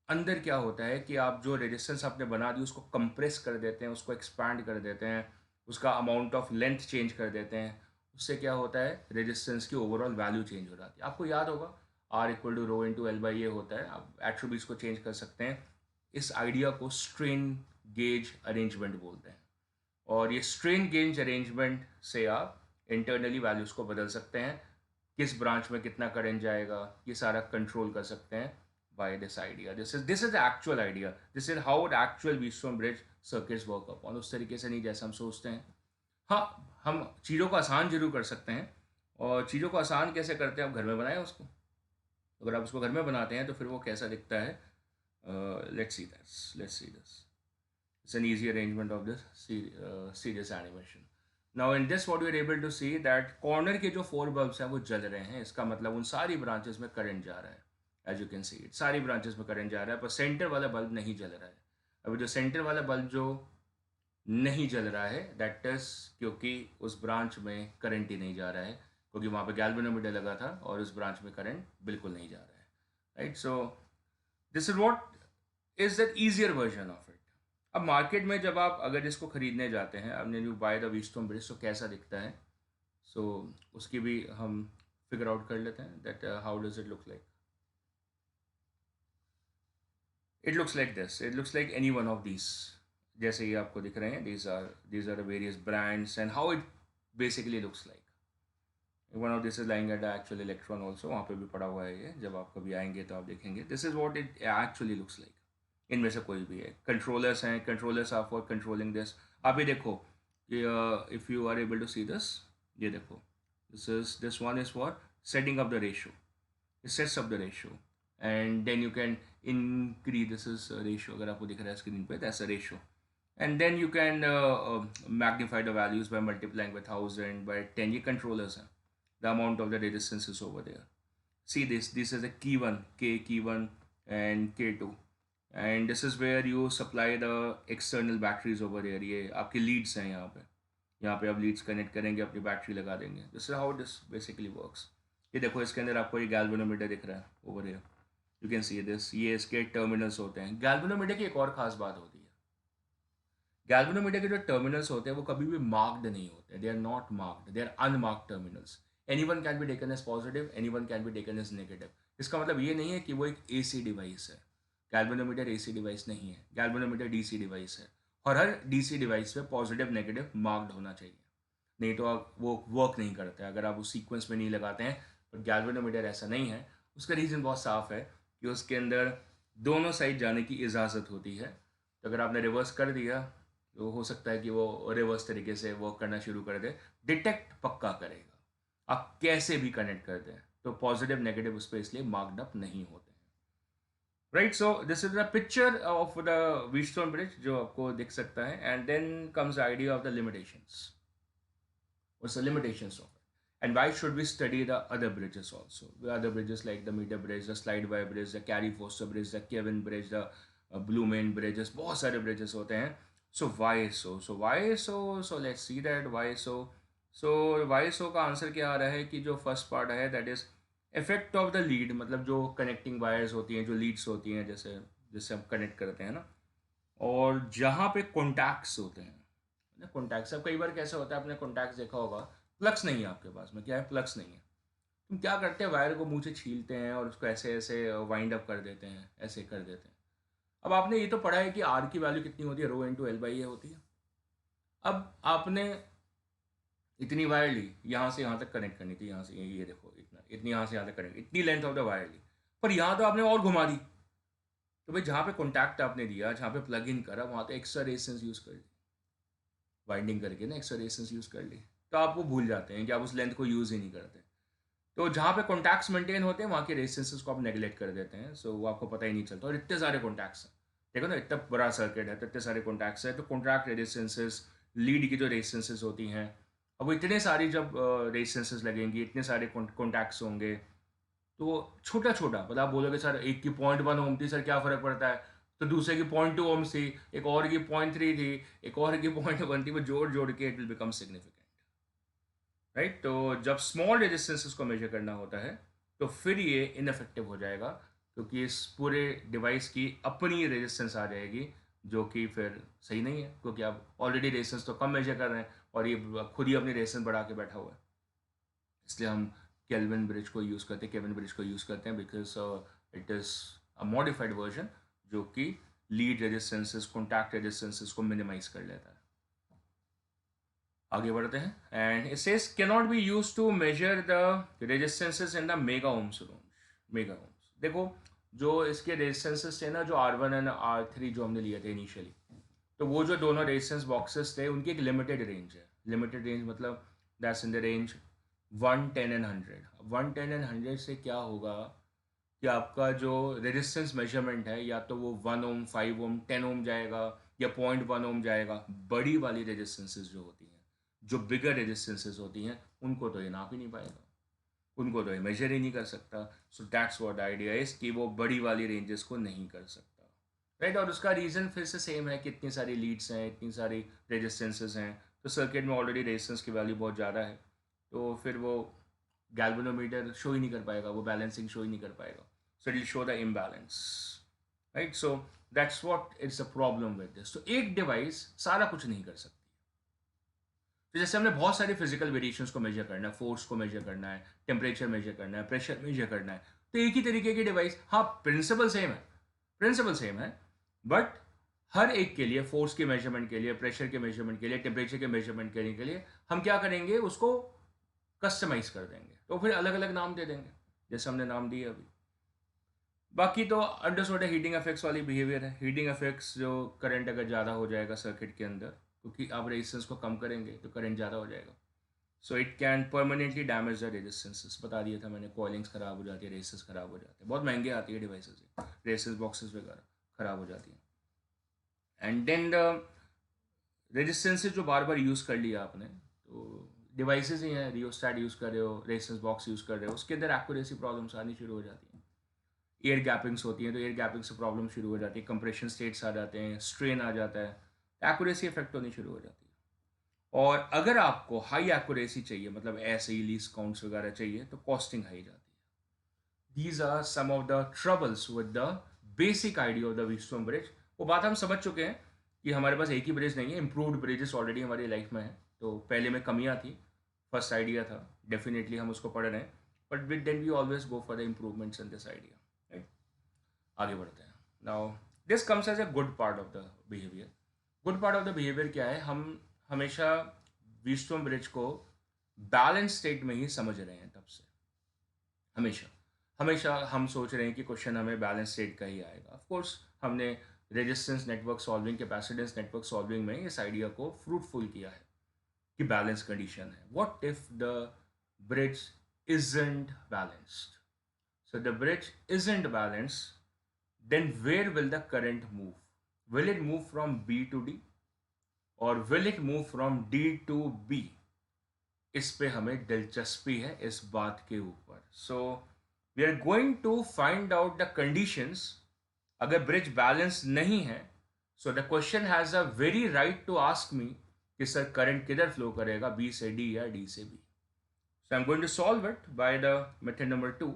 [SPEAKER 1] अंदर क्या होता है कि आप जो रेजिस्टेंस आपने बना दी उसको कंप्रेस कर देते हैं, उसको एक्सपैंड कर देते हैं, उसका अमाउंट ऑफ लेंथ चेंज कर देते हैं। उससे क्या होता है, रेजिस्टेंस की ओवरऑल वैल्यू चेंज हो जाती है। आपको याद होगा R equal to rho into L by A होता है। आप एट्रीब्यूट्स को चेंज कर सकते हैं। इस आइडिया को स्ट्रेन गेज अरेंजमेंट बोलते हैं, और ये स्ट्रेन गेज अरेंजमेंट से आप इंटरनली वैल्यूज़ को बदल सकते हैं, किस ब्रांच में कितना करंट जाएगा, ये सारा कंट्रोल कर सकते हैं by this idea. This is the actual idea. This is how the actual Wheatstone bridge circuits work upon. उस तरीके से नहीं जैसा हम सोचते हैं। हाँ, हम चीज़ों को आसान जरूर कर सकते हैं, और चीज़ों को आसान कैसे करते हैं, आप घर में बनाएं उसको। अगर आप उसको घर में बनाते हैं तो फिर वो कैसा दिखता है, let's see this. It's an easy arrangement of this serious animation. Now in this what we are able to see that corner के जो 4 bulbs हैं वो जल रहे हैं। इसका मतलब उन सारी ब्रांचेस में करंट जा रहा है। As you can see it, सारी ब्रांचेस में करंट जा रहा है, पर सेंटर वाला बल्ब नहीं जल रहा है। अभी जो सेंटर वाला बल्ब जो नहीं जल रहा है, दैट इज क्योंकि उस ब्रांच में करंट ही नहीं जा रहा है, क्योंकि वहाँ पे गैल्वेनोमीटर लगा था और उस ब्रांच में करंट बिल्कुल नहीं जा रहा है, right? So this is what is the easier version of it. अब मार्केट में जब आप अगर इसको खरीदने जाते हैं, आपने जो बाय द व्हीटस्टोन ब्रिज, तो कैसा दिखता है? सो उसकी भी हम फिगर आउट कर लेते हैं that how does it look like. It looks like this. It looks like any one of these. जैसे ये आपको दिख रहे हैं, these are the various brands and how it basically looks like. One of this is lying at actual electron also, वहाँ पे भी पड़ा हुआ है ये. जब आप कभी आएंगे तो आप देखेंगे. This is what it actually looks like. इनमें से कोई भी है. कंट्रोलर्स हैं, controllers are for controlling this. आप ये देखो कि if you are able to see this, ये देखो, this one is for setting up the ratio. it sets up the ratio, and then you can increase. This is a ratio, अगर आपको दिख रहा है स्क्रीन पे, that's a ratio. And then you can magnify the values by multiplying by 1000, by 10. ये controllers हैं. The amount of the resistance is over there. See this is a key 1, key 1 and k2, and this is where you supply the external batteries over there. ये आपके leads हैं यहाँ पे आप लीड्स कनेक्ट करेंगे, अपनी बैटरी लगा देंगे. This is how this basically works. ये देखो, इसके अंदर आपको ये गैल्वेनोमीटर दिख रहा है over here. You can see this. ये इसके टर्मिनल्स होते हैं. गैल्वेनोमीटर की एक और खास बात होती है, गैल्वेनोमीटर के जो टर्मिनल्स होते हैं वो कभी भी मार्क्ड नहीं होते. They are not marked, they are unmarked terminals. Any one can be taken as positive, any one can be taken as negative. इसका मतलब ये नहीं है कि वो एक AC डिवाइस है. गैल्वेनोमीटर AC डिवाइस नहीं है. गैल्वेनोमीटर DC डिवाइस है, और हर DC डिवाइस पे पॉजिटिव नेगेटिव मार्क्ड होना चाहिए, नहीं तो आप वो वर्क नहीं करता है अगर आप उस सीक्वेंस में नहीं लगाते हैं. पर गैल्वेनोमीटर ऐसा नहीं है. उसका रीज़न बहुत साफ है कि उसके अंदर दोनों साइड जाने की इजाज़त होती है. तो अगर आपने रिवर्स कर दिया तो हो सकता है कि वो रिवर्स तरीके से वर्क करना शुरू कर दे. डिटेक्ट पक्का करेगा, आप कैसे भी कनेक्ट कर दें. तो पॉजिटिव नेगेटिव उस पर इसलिए मार्क्ड अप नहीं होते हैं. Right. So this is the picture of the Wheatstone bridge जो आपको दिख सकता है. And then comes idea of the limitations. What's the limitations of it? And why should we study the other bridges also? The other bridges like the Meter Bridge, the Slideway Bridge, the Carey Foster Bridge, the Kevin Bridge, the Blue Main Bridges. बहुत सारे bridges होते हैं. So why so? So why so? So let's see that why so. So why so का आंसर क्या आ रहा है कि जो फर्स्ट पार्ट है that is effect of the lead, मतलब जो कनेक्टिंग वायर्स होती हैं, जो लीड्स होती हैं, जैसे जिससे हम कनेक्ट करते हैं ना, और जहाँ पे कॉन्टैक्ट्स होते हैं ना. कॉन्टैक्ट्स, अब कई बार कैसे होता है, आपने कॉन्टैक्ट्स देखा होगा, प्लग्स नहीं है आपके पास में. क्या है, प्लग्स नहीं है. तुम क्या करते हैं, वायर को मुंह से छीलते हैं और उसको ऐसे ऐसे वाइंड अप कर देते हैं, ऐसे कर देते हैं. अब आपने ये तो पढ़ा है कि आर की वैल्यू कितनी होती है, रो इंटू एल बाई ए होती है. अब आपने इतनी वायर ली, यहाँ से यहाँ तक कनेक्ट करनी थी, यहाँ से ये देखो इतना, इतनी यहाँ से यहाँ तक कनेक्ट, इतनी लेंथ ऑफ द वायर ली, पर यहाँ तो आपने और घुमा दी. तो भाई जहाँ पे कॉन्टैक्ट आपने दिया, जहाँ पे प्लग इन करा, वहाँ तो एक्स्ट्रा रेजिस्टेंस यूज़ कर दी, वाइंडिंग करके ना एक्स्ट्रा रेजिस्टेंस यूज़ कर ली. तो आप वो भूल जाते हैं कि आप उस लेंथ को यूज़ ही नहीं करते. तो जहाँ पे कॉन्टैक्ट्स मेंटेन होते हैं वहाँ के रेजिस्टेंसेस को आप नेगलेक्ट कर देते हैं. सो वो आपको पता ही नहीं चलता. और इतने सारे कॉन्टैक्ट्स हैं, देखो ना, इतना बड़ा सर्किट है तो इतने सारे कॉन्टैक्ट्स हैं. तो कॉन्टैक्ट रेजिस्टेंसेस, लीड की जो रेजिस्टेंसेस होती हैं, अब वो इतने सारी जब रेजिस्टेंसेस लगेंगी, इतने सारे कॉन्टैक्ट्स होंगे, तो छोटा छोटा, मतलब आप बोलोगे सर एक की 0.1 ओम थी, सर क्या फ़र्क पड़ता है, तो दूसरे की 0.2 ओम थी, एक और की 0.3 थी, एक और की 0.1 थी. वो जोड़ जोड़ के it will become significant. Right. तो जब स्मॉल रेजिस्टेंसेस को मेजर करना होता है तो फिर ये इनफेक्टिव हो जाएगा, क्योंकि इस पूरे डिवाइस की अपनी रेजिस्टेंस आ जाएगी, जो कि फिर सही नहीं है, क्योंकि आप ऑलरेडी रेजिस्टेंस तो कम मेजर कर रहे हैं और ये खुद ही अपनी रेजिस्टेंस बढ़ा के बैठा हुआ है. इसलिए हम केल्विन ब्रिज को यूज़ करते हैं, केविन ब्रिज को यूज़ करते हैं, because it is a modified version जो कि लीड रेजिस्टेंसेस, कॉन्टैक्ट रेजिस्टेंसेस को मिनिमाइज कर लेता है. आगे बढ़ते हैं. And it says can not be use to measure the resistances in the mega ohms range. Mega ohms, देखो जो इसके रेजिस्टेंसेस थे ना, जो R1 एंड R3 जो हमने लिए थे इनिशियली, तो वो जो दोनों रेजिस्टेंस बॉक्सेस थे उनकी एक लिमिटेड रेंज है. लिमिटेड रेंज मतलब that's in the range 1, 10 and 100. 1, 10 and 100 से क्या होगा कि आपका जो रेजिस्टेंस मेजरमेंट है, या तो वो 1 ओम, 5 ओम, 10 ओम जाएगा, या 0.1 ओम जाएगा. बड़ी वाली रेजिस्टेंसेस जो होती हैं, जो बिगर रेजिस्टेंसेस होती हैं, उनको तो ये नाप ही नहीं पाएगा, उनको तो ये मेजर ही नहीं कर सकता. So that's what idea is कि वो बड़ी वाली रेंजेस को नहीं कर सकता. राइट. और उसका रीज़न फिर से सेम है कि इतनी सारी लीड्स हैं, इतनी सारी रेजिस्टेंसेस हैं, तो सर्किट में ऑलरेडी रेजिस्टेंस की वैल्यू बहुत ज़्यादा है, तो फिर वो गैल्वेनोमीटर शो ही नहीं कर पाएगा, वो बैलेंसिंग शो ही नहीं कर पाएगा. So it will show the imbalance. Right. So that's what it's a problem with this. तो एक डिवाइस सारा कुछ नहीं कर सकती. तो जैसे हमने बहुत सारे फिजिकल वेरिएशंस को मेजर करना है, फोर्स को मेजर करना है, टेम्परेचर मेजर करना है, प्रेशर मेजर करना है, तो एक ही तरीके की डिवाइस, हाँ प्रिंसिपल सेम है, प्रिंसिपल सेम है, बट हर एक के लिए, फोर्स के मेजरमेंट के लिए, प्रेशर के मेजरमेंट के लिए, टेम्परेचर के मेजरमेंट करने के लिए हम क्या करेंगे, उसको कस्टमाइज कर देंगे, तो फिर अलग अलग नाम दे देंगे जैसे हमने नाम दिए अभी। बाकी तो अंडरस्टूड है, हीटिंग इफेक्ट्स वाली बिहेवियर है। हीटिंग इफेक्ट्स जो करंट अगर ज़्यादा हो जाएगा सर्किट के अंदर, क्योंकि आप रेजिस्टेंस को कम करेंगे तो करंट ज़्यादा हो जाएगा, so it can permanently damage the resistances. बता दिया था मैंने, कॉइलिंग्स खराब हो जाती है, रेजिस्टेंस खराब हो जाते हैं, बहुत महंगे आती है डिवाइसेस, रेजिस्टेंस बॉक्सेस वगैरह खराब हो जाती हैं। एंड देन द रेजिस्टेंसेस जो बार बार यूज़ कर लिया आपने, तो डिवाइसेस ही हैं, रियोस्टैट यूज़ कर रहे हो, रेजिस्टेंस बॉक्स यूज़ कर रहे हो, उसके अंदर एक्यूरेसी प्रॉब्लम्स आनी शुरू हो जाती हैं, एयर गैपिंग्स होती हैं, तो एयर गैपिंग से प्रॉब्लम शुरू हो जाती है, कंप्रेशन स्टेट्स आ जाते हैं, स्ट्रेन आ जाता है, एक्यूरेसी इफेक्ट होनी शुरू हो जाती है। और अगर आपको हाई एक्यूरेसी चाहिए, मतलब ऐसे ही लीस्ट काउंट्स वगैरह चाहिए, तो कॉस्टिंग हाई जाती है। These are some of the troubles with the basic idea of the Wheatstone bridge. वो बात हम समझ चुके हैं कि हमारे पास एक ही ब्रिज नहीं है, इम्प्रूव्ड ब्रिजेस ऑलरेडी हमारी लाइफ में है, तो पहले में कमियां थी, फर्स्ट आइडिया था, डेफिनेटली हम उसको पढ़ रहे हैं, but with then we always go for the improvements in this idea, right. आगे बढ़ते हैं। Now this comes as a good part of the behaviour. Good part of the behaviour क्या है, हम हमेशा व्हीटस्टोन ब्रिज को बैलेंस स्टेट में ही समझ रहे हैं, तब से हमेशा हमेशा हम सोच रहे हैं कि क्वेश्चन हमें बैलेंस स्टेट का ही आएगा। ऑफ कोर्स हमने resistance network solving, capacitance network solving में इस आइडिया को फ्रूटफुल किया है कि बैलेंस कंडीशन है। What if the bridge isn't balanced? So the bridge isn't balanced, then where will the current move? Will it move from B to D or will it move from D to B? इस पे हमें दिलचस्पी है, इस बात के ऊपर। So we are going to find out the conditions. अगर ब्रिज बैलेंस नहीं है, so the question has a very right to ask me कि सर करंट किधर फ्लो करेगा, बी से डी या डी से B. So I am going to solve it by the method number 2।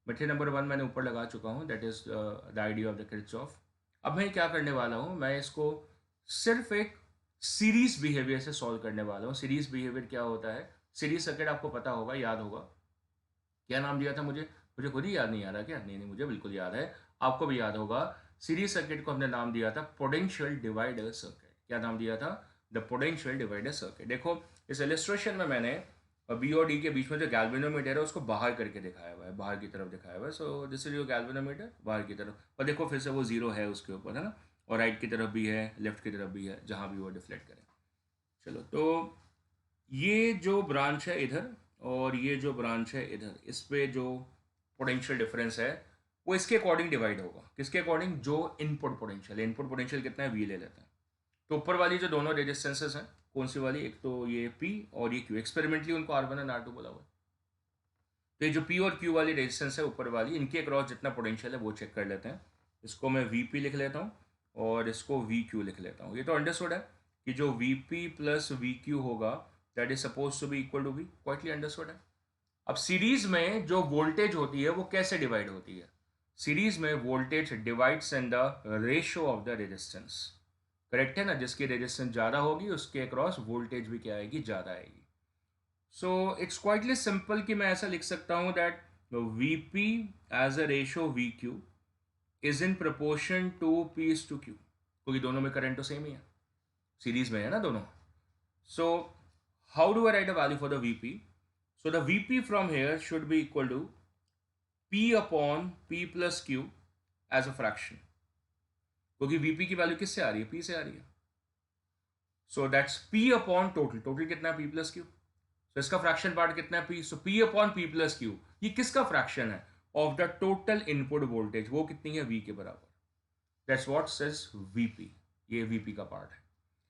[SPEAKER 1] Method number 1 मैंने ऊपर लगा चुका हूँ, that is the idea of the Kirchhoff. अब मैं क्या करने वाला हूँ, मैं इसको सिर्फ एक सीरीज बिहेवियर से सॉल्व करने वाला हूँ। सीरीज बिहेवियर क्या होता है? सीरीज सर्किट आपको पता होगा, याद होगा, क्या नाम दिया था मुझे, मुझे खुद ही याद नहीं आ रहा क्या? नहीं नहीं, मुझे बिल्कुल याद है, आपको भी याद होगा। सीरीज सर्किट को हमने नाम दिया था पोटेंशियल डिवाइडर सर्किट। क्या नाम दिया था? The potential divider circuit. देखो इस इलस्ट्रेशन में मैंने बी और डी के बीच में जो गैल्वेनोमीटर है उसको बाहर करके दिखाया हुआ है, बाहर की तरफ दिखाया हुआ है। सो दिस इज योर गैल्वेनोमीटर, बाहर की तरफ, और देखो फिर से वो जीरो है उसके ऊपर, है ना, और राइट की तरफ भी है, लेफ्ट की तरफ भी है, जहाँ भी वो डिफ्लेक्ट करें। चलो, तो ये जो ब्रांच है इधर और ये जो ब्रांच है इधर, इस पे जो पोटेंशियल डिफरेंस है वो इसके अकॉर्डिंग डिवाइड होगा। किसके अकॉर्डिंग? जो इनपुट पोटेंशियल है। इनपुट पोटेंशियल कितना है? वी ले लेते हैं। तो ऊपर वाली जो दोनों रेजिस्टेंसेस हैं, कौन सी वाली? एक तो ये पी और ये क्यू, एक्सपेरिमेंटली उनको R1 एंड R2 बोला हुआ है। तो ये जो पी और क्यू वाली रेजिस्टेंस है ऊपर वाली, इनके अक्रॉस जितना पोटेंशियल है वो चेक कर लेते हैं। इसको मैं वी लिख लेता हूँ और इसको वी क्यू लिख लेता हूँ। ये तो अंडरस्टूड है कि जो V P plus V Q होगा that is suppose to be equal to V, quietly understood है। अब सीरीज में जो वोल्टेज होती है वो कैसे डिवाइड होती है? सीरीज में voltage divides in the ratio of the resistance, correct है ना? जिसकी रेजिस्टेंस ज़्यादा होगी उसके अक्रॉस वोल्टेज भी क्या आएगी? ज़्यादा आएगी। सो इट्स क्वाइटली सिंपल कि मैं ऐसा लिख सकता हूँ that V P as a ratio V Q is in proportion to P is to Q, क्योंकि दोनों में करंट तो सेम ही है, सीरीज में है ना दोनों। So how do I write a value for the V P? So the V P from here should be equal to P upon P plus Q as a fraction, क्योंकि वीपी की वैल्यू किससे आ रही है? पी से आ रही है। So that's P upon total, total कितना है? P plus Q. सो इसका फ्रैक्शन पार्ट कितना है? P. So P upon P plus Q, ये किसका फ्रैक्शन है? Of the total input voltage, वो कितनी है? वी के बराबर। That's what says VP. ये वीपी का पार्ट है।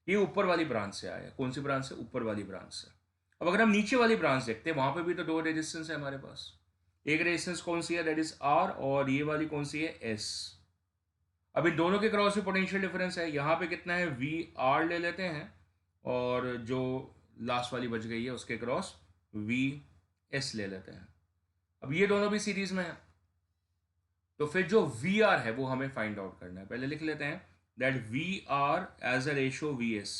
[SPEAKER 1] ये ऊपर वाली ब्रांच से आया है। कौन सी ब्रांच से? ऊपर वाली ब्रांच से। अब अगर हम नीचे वाली ब्रांच देखते हैं, वहां पे भी तो दो रेजिस्टेंस है हमारे पास। एक रेजिस्टेंस कौन सी है? दैट इज आर, और ये वाली कौन सी है? एस। अब इन दोनों के क्रॉस में पोटेंशियल डिफरेंस है। यहाँ पे कितना है? वी आर ले लेते हैं, और जो लास्ट वाली बच गई है उसके क्रॉस वी एस ले लेते हैं। अब ये दोनों भी सीरीज में है, तो फिर जो वी आर है वो हमें फाइंड आउट करना है। पहले लिख लेते हैं that V R as a ratio V S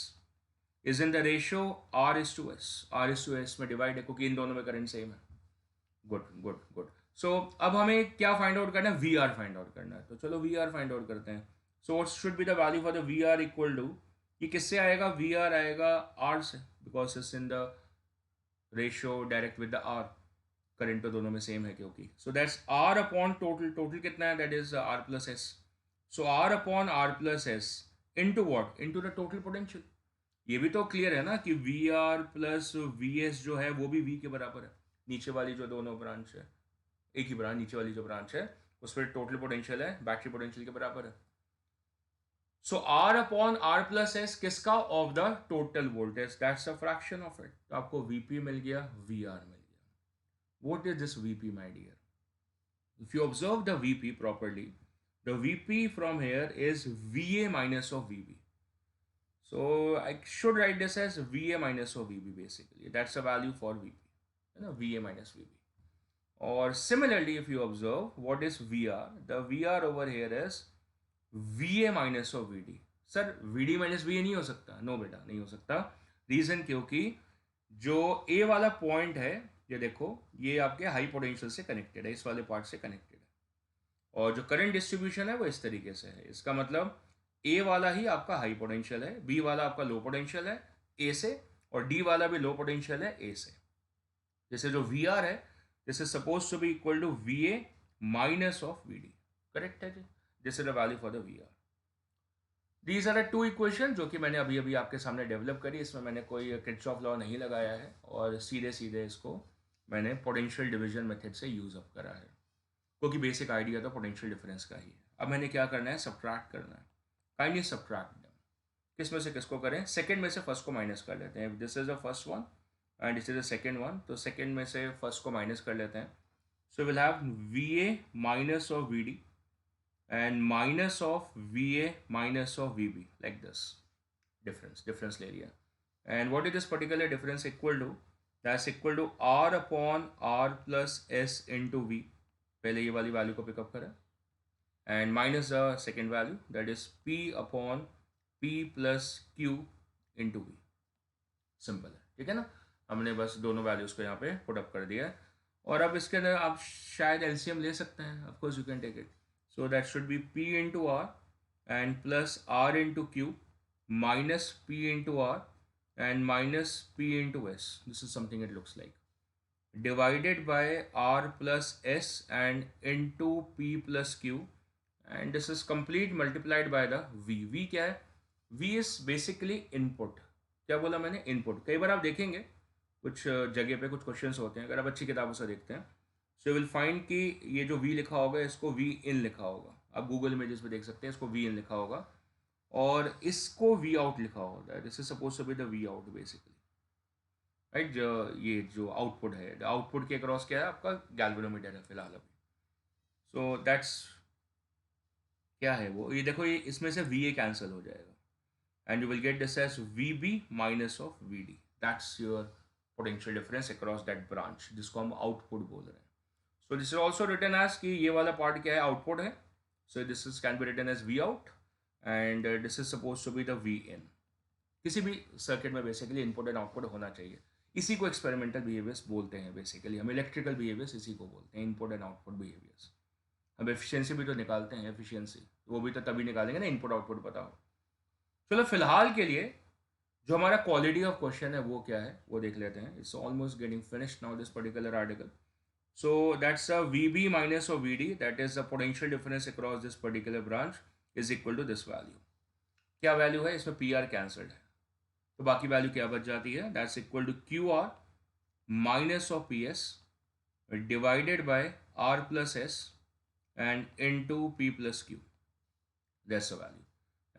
[SPEAKER 1] is in the ratio R/S में डिवाइड है क्योंकि इन दोनों में करंट सेम है. Good good good. सो अब हमें क्या फाइंड आउट करना है, वी आर फाइंड आउट करना है. तो चलो वी आर फाइंड आउट करते हैं. So what should be the value for the V R equal to, ये किससे आएगा, वी आर आएगा आर से, because it's in the ratio direct with the R. Current तो दोनों में सेम है क्योंकि. So that's R upon total. Total कितना है, that is R plus S. So R upon R plus S into what, into the total potential. ये भी तो क्लियर है ना कि V R plus V S जो है वो भी वी के बराबर है. नीचे वाली जो दोनों ब्रांच है, एक ही ब्रांच, नीचे वाली जो ब्रांच है उस पर टोटल पोटेंशियल है बैटरी पोटेंशियल के बराबर है. So R upon R plus S किसका, of the total voltage, that's a fraction of it. तो आपको वीपी मिल गया, वी आर मिल गया. What is this VP my dear? If you observe the VP properly, the VP from here is VA minus of VB. So I should write this as VA minus of VB basically. That's a value for VP. You know, VA minus VB. Or similarly, if you observe what is VR, the VR over here is VA minus of VD. Sir VD minus VA नहीं हो सकता, नो बेटा नहीं हो सकता. रीजन क्योंकि जो A वाला पॉइंट है, ये देखो, ये आपके हाई पोटेंशियल से कनेक्टेड है, इस वाले पार्ट से कनेक्टेड है. और जो करंट डिस्ट्रीब्यूशन है वो इस तरीके से है. इसका मतलब A वाला ही आपका हाई पोटेंशियल है, B वाला आपका लो पोटेंशियल है A से, और D वाला भी लो पोटेंशियल है A से. जैसे जो VR है, this is suppose to be equal to VA minus of VD. Correct है जी. This is the value for the VR. These are the two equation जो कि मैंने अभी अभी आपके सामने डेवलप करी. इसमें मैंने कोई किरचॉफ लॉ नहीं लगाया है और सीधे सीधे इसको मैंने पोटेंशियल डिवीजन मेथड से यूज अप करा है, क्योंकि बेसिक आइडिया तो पोटेंशियल डिफरेंस का ही है. अब मैंने क्या करना है, सब्ट्रैक्ट करना है. Kindly subtract them. किस में से किसको करें, सेकंड में से फर्स्ट को माइनस कर लेते हैं. This is the first one and this is the second one. तो सेकंड में से फर्स्ट को माइनस कर लेते हैं. So will have VA minus of VD and minus of VA minus of VB, like this. Difference ले लिया. And what is this particular difference equal to? That's equal to R upon R plus S into V. पहले ये वाली वैल्यू को पिकअप करें and minus the second value, that is P upon P plus Q into V. Simple है, ठीक है ना. हमने बस दोनों वैल्यूज को यहाँ पे पुट अप कर दिया है. और अब इसके अंदर आप शायद एलसीएम ले सकते हैं. Of course you can take it. So that should be P into R and plus R into Q minus P into R and minus P into S. This is something it looks like. Divided by R plus S and into P plus Q, and this is complete multiplied by the V. V क्या है? V is basically input. क्या बोला मैंने? Input. कई बार आप देखेंगे कुछ जगह पे कुछ क्वेश्चंस होते हैं, अगर आप अच्छी किताबों से देखते हैं, सो विल फाइंड कि ये जो V लिखा होगा इसको V इन लिखा होगा. आप गूगल इमेजेस पे देख सकते हैं, इसको V इन लिखा होगा और इसको V आउट लिखा होगा. This is suppose to be the V out basically, right. ये जो आउटपुट है, आउटपुट के अक्रॉस क्या है आपका, गैल्वेनोमीटर है फिलहाल अभी. सो दैट्स क्या है वो, ये देखो, ये इसमें से VA कैंसिल हो जाएगा and you will get this as VB minus of VD. That's your potential difference across that branch, जिसको हम आउटपुट बोल रहे हैं. So this is also written as कि ये वाला पार्ट क्या है, आउटपुट है. So this is can be written as V out and this is supposed to be the V in. किसी भी सर्किट में बेसिकली इनपुट एंड आउटपुट होना चाहिए. इसी को एक्सपेरिमेंटल बिहेवियर्स बोलते हैं बेसिकली. हम इलेक्ट्रिकल बिहेवियर्स इसी को बोलते हैं, इनपुट एंड आउटपुट बिहेवियर्स. हम एफिशिएंसी भी तो निकालते हैं, एफिशिएंसी वो भी तो तभी निकालेंगे ना, इनपुट आउटपुट पता हो. चलो फिलहाल के लिए जो हमारा क्वालिटी ऑफ क्वेश्चन है वो क्या है वो देख लेते हैं. It's almost getting finished now this particular article. So that's a VB minus of VD, that is the potential difference across this particular branch is equal to this value. क्या वैल्यू है इसमें, PR कैंसल्ड है तो बाकी वैल्यू क्या बच जाती है, that's equal to QR minus of PS divided by R plus S and into P plus Q. That's the value.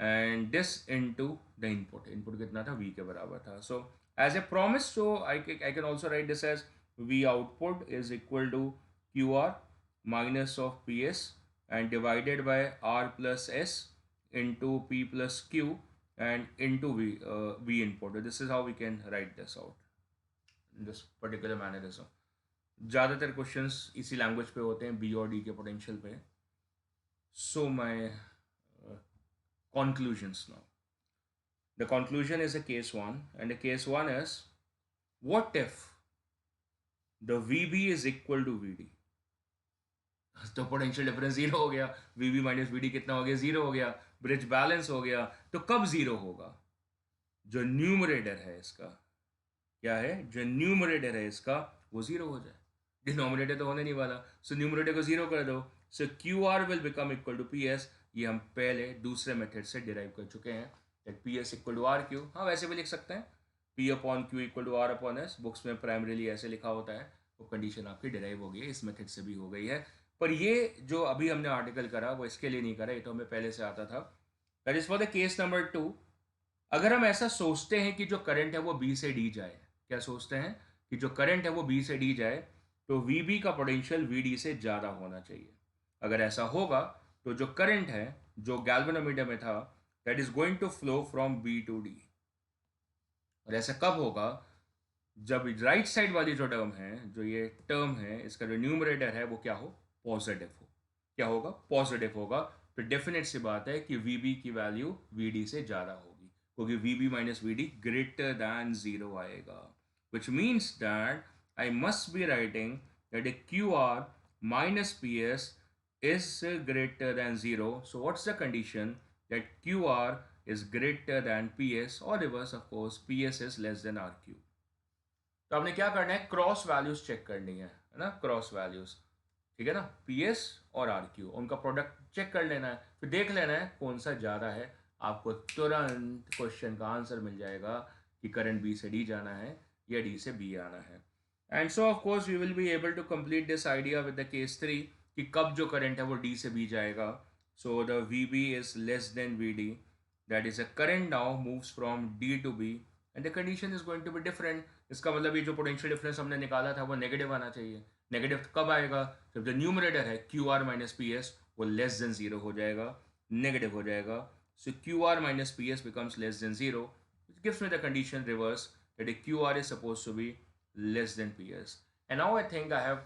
[SPEAKER 1] And this into the input. Input कितना था, V के बराबर था. So as a promise, so I can also write this as V output is equal to QR minus of PS and divided by R plus S into P plus Q and into V input. This is how we can write this out in this particular mannerism. ज़्यादातर क्वेश्चंस इसी लैंग्वेज पे होते हैं, B और D के पोटेंशियल पे. So my conclusions now. The conclusion is a case 1, and the case 1 is, what if the VB is equal to VD? तो पोटेंशियल डिफरेंस जीरो हो गया, VB माइनस VD कितना हो गया? जीरो हो गया, ब्रिज बैलेंस हो गया। तो कब जीरो होगा? जो न्यूमरेटर है इसका, क्या है, जो न्यूमरेटर है इसका वो जीरो हो जाए। डिनोमिनेटर तो होने नहीं वाला, सो न्यूमरेटर को जीरो कर दो। So Q R will become equal to P S. ये हम पहले दूसरे मेथड से डिराइव कर चुके हैं, that P S equal to R Q. हाँ, वैसे भी लिख सकते हैं, P upon Q equal to R upon S. Books में प्राइमरीली ऐसे लिखा होता है। वो कंडीशन आपकी डिराइव हो गई है, इस मेथड से भी हो गई है। पर ये जो अभी हमने आर्टिकल करा वो इसके लिए नहीं करा, ये तो हमें पहले से आता था। That is for the case number 2। अगर हम ऐसा सोचते हैं कि जो करंट है वो बी से डी जाए, क्या सोचते हैं कि जो करंट है वो बी से डी जाए, तो वीबी का पोटेंशियल वीडी से ज़्यादा होना चाहिए। अगर ऐसा होगा तो जो करंट है जो गैल्वेनोमीटर में था, that is going to flow from B to D. और ऐसा कब होगा? जब राइट साइड वाली जो टर्म है, जो ये टर्म है, इसका जो न्यूमरेटर है वो क्या हो? पॉजिटिव हो। क्या होगा? पॉजिटिव होगा। तो डेफिनेट सी बात है कि वीबी की वैल्यू वीडी से ज़्यादा होगी, क्योंकि VB minus VD greater than zero आएगा, which means that I must be writing that a Q R minus P S is greater than 0. So what's the condition? That QR is greater than PS, or reverse of course, PS is less than RQ. तो आपने क्या करना है? क्रॉस वैल्यूज चेक करनी है ना, क्रॉस वैल्यूज, ठीक है ना। PS और RQ उनका प्रोडक्ट चेक कर लेना है, फिर देख लेना है कौन सा ज़्यादा है। आपको तुरंत क्वेश्चन का आंसर मिल जाएगा कि करंट B से D जाना है या D से B आना है। And so of course we will be able to complete this idea with the case 3 कि कब जो करंट है वो D से B जाएगा। So the VB is less than VD, that is a current now moves from D to B, and the condition is going to be different. इसका मतलब ये जो पोटेंशियल डिफरेंस हमने निकाला था वो नेगेटिव आना चाहिए। नेगेटिव कब आएगा? जब जो न्यूमरेटर है Q R minus P S वो लेस देन जीरो हो जाएगा, नेगेटिव हो जाएगा। So Q R minus P S becomes less than zero, which gives me the condition reverse, that a QR is supposed to be less than PS. And now I think I have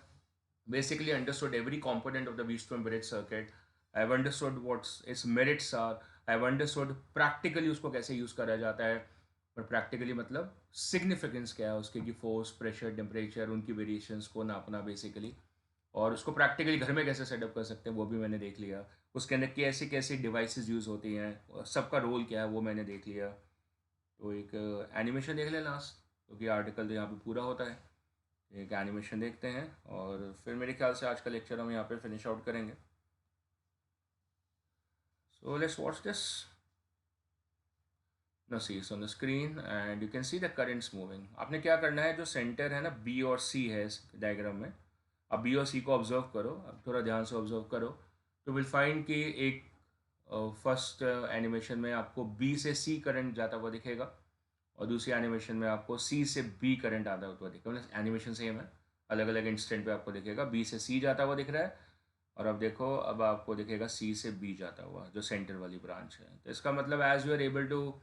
[SPEAKER 1] basically understood every component of the Wheatstone bridge circuit. I have understood what its merits are. I have understood practically उसको कैसे यूज़ करा जाता है। पर प्रैक्टिकली मतलब सिग्निफिकेंस क्या है उसके, कि फोर्स, प्रेशर, टेम्परेचर, उनकी वेरिएशंस को नापना बेसिकली, और उसको प्रैक्टिकली घर में कैसे सेटअप कर सकते हैं वो भी मैंने देख लिया। उसके अंदर कैसी कैसी डिवाइसेस यूज़ होती हैं, सबका रोल क्या है वो मैंने देख लिया। तो एक एनिमेशन देख लें लास्ट, क्योंकि आर्टिकल तो यहाँ पे पूरा होता है। एक एनिमेशन देखते हैं और फिर मेरे ख्याल से आज का लेक्चर हम यहाँ पे फिनिश आउट करेंगे। So let's watch this. Now see it's on the screen and you can see the currents moving. आपने क्या करना है, जो सेंटर है ना B और C है इस डायग्राम में, अब B और C को ऑब्जर्व करो, अब थोड़ा ध्यान से ऑब्जर्व करो, तो विल फाइंड कि एक फर्स्ट एनिमेशन में आपको B से C करंट जाता हुआ दिखेगा, और दूसरी एनिमेशन में आपको C से B करंट आता हुआ दिखेगा। मतलब एनिमेशन सेम है, अलग अलग इंस्टेंट पे आपको दिखेगा। B से C जाता हुआ दिख रहा है, और अब देखो अब आपको दिखेगा C से B जाता हुआ, जो सेंटर वाली ब्रांच है। तो इसका मतलब as you are able to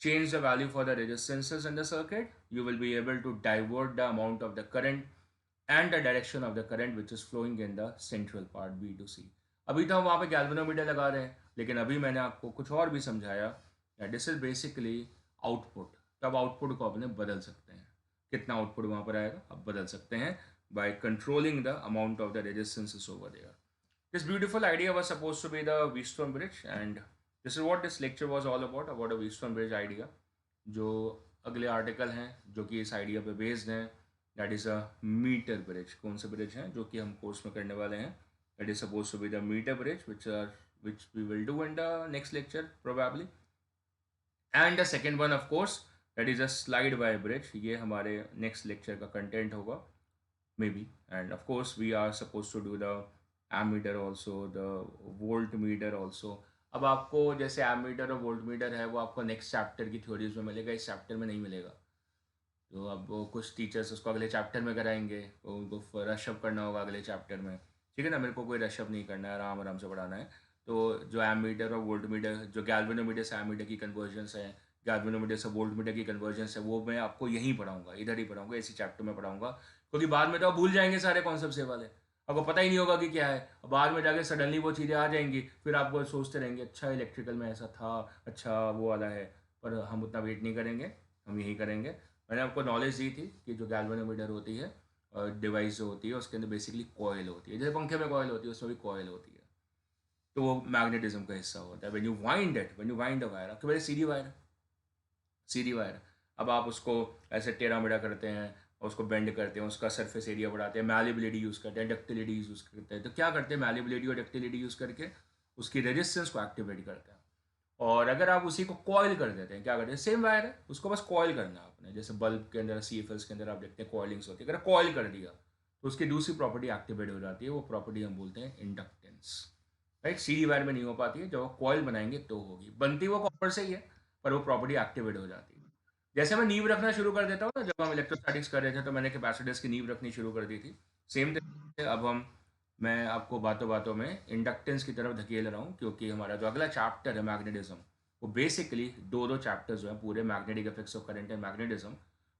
[SPEAKER 1] change the value for the resistances in the circuit, you will be able to divert the amount of the current and the direction of the current which is flowing in the central part B to C. अभी तो हम वहाँ पे गैल्वेनोमीटर लगा रहे हैं, लेकिन अभी मैंने आपको कुछ और भी समझाया। This is basically output. तब आउटपुट को अपने बदल सकते हैं, कितना आउटपुट वहाँ पर आएगा अब बदल सकते हैं by controlling the amount of the resistances over there. This beautiful idea was supposed to be the Wheatstone bridge, and this is what this lecture was all about a Wheatstone bridge idea. जो अगले आर्टिकल हैं जो कि इस आइडिया पे बेस्ड हैं, that is a metre bridge. कौन से ब्रिज हैं जो कि हम कोर्स में करने वाले हैं? That is suppose to be the metre bridge which we will do in the next lecture probably. And the second one of course that is a slide by bridge. ये हमारे next lecture का content होगा maybe. And of course we are supposed to do the ammeter also, the voltmeter also. अब आपको जैसे एमीटर और वोल्टमीटर है वो आपको नेक्स्ट चैप्टर की थ्योरीज में मिलेगा, इस चैप्टर में नहीं मिलेगा। तो अब वो कुछ टीचर्स उसको अगले चैप्टर में कराएंगे, तो उनको रशअप करना होगा अगले चैप्टर में, ठीक है ना। मेरे को कोई रशअप नहीं करना है, आराम आराम से पढ़ाना है। तो जो एमीटर और वोल्टमीटर, जो गैल्वेनोमीटर से एमीटर की कन्वर्जेंस है, गैल्वेनोमीटर से वोल्टमीटर की कन्वर्जेंस है, वो मैं आपको यहीं पढ़ाऊँगा, इधर ही पढ़ाऊँगा, इसी चैप्टर में पढ़ाऊँगा। क्योंकि बाद में तो आप भूल जाएंगे सारे कॉन्सेप्ट से वाले, आपको पता ही नहीं होगा कि क्या है। बाद में जाके सडनली वो चीज़ें आ जाएंगी, फिर आप वो सोचते रहेंगे अच्छा इलेक्ट्रिकल में ऐसा था, अच्छा वो वाला है। पर हम उतना वेट नहीं करेंगे, हम यही करेंगे। मैंने आपको नॉलेज दी थी कि जो गैल्वेनोमीटर होती है डिवाइस जो होती है उसके अंदर बेसिकली कॉयल होती है, जैसे पंखे में कॉयल होती है उसमें भी कॉयल होती है, तो वो मैग्नेटिज्म का हिस्सा होता है। When you wind a wire, आपके पास सीधी वायर है, सीधी वायर, अब आप उसको ऐसे टेढ़ा मेढ़ा करते हैं और उसको बेंड करते हैं, उसका सरफेस एरिया बढ़ाते हैं, मैलिबिलिटी यूज़ करते हैं, डक्टिलिटी यूज़ करते हैं। तो क्या करते हैं, मैलिबिलिटी और डक्टिलिटी यूज़ करके उसकी रेजिस्टेंस को एक्टिवेट करते हैं। और अगर आप उसी को कॉयल कर देते हैं, क्या करते हैं, सेम वायर है उसको बस कॉयल करना है आपने, जैसे बल्ब के अंदर CFLs के अंदर आप देखते हैं कॉइलिंग्स होती है, अगर कॉयल कर दिया तो उसकी दूसरी प्रॉपर्टी एक्टिवेट हो जाती है, वो प्रॉपर्टी हम बोलते हैं इंडक्टेंस। राइट, सीधी वायर में नहीं हो पाती है, जब कॉयल बनाएंगे तो होगी, बनती वो कॉपर से ही है पर वो प्रॉपर्टी एक्टिवेट हो जाती है। जैसे मैं नींव रखना शुरू कर देता हूँ ना, जब हम इलेक्ट्रोस्टैटिक्स कर रहे थे तो मैंने कैपेसिटर्स की नींव रखनी शुरू कर दी थी, सेम तरीके से अब मैं आपको बातों बातों में इंडक्टेंस की तरफ धकेल रहा हूँ, क्योंकि हमारा जो अगला चैप्टर है मैग्नेटिज्म, वो बेसिकली दो चैप्टर्स जो हैं पूरे, magnetic effects of current and magnetism,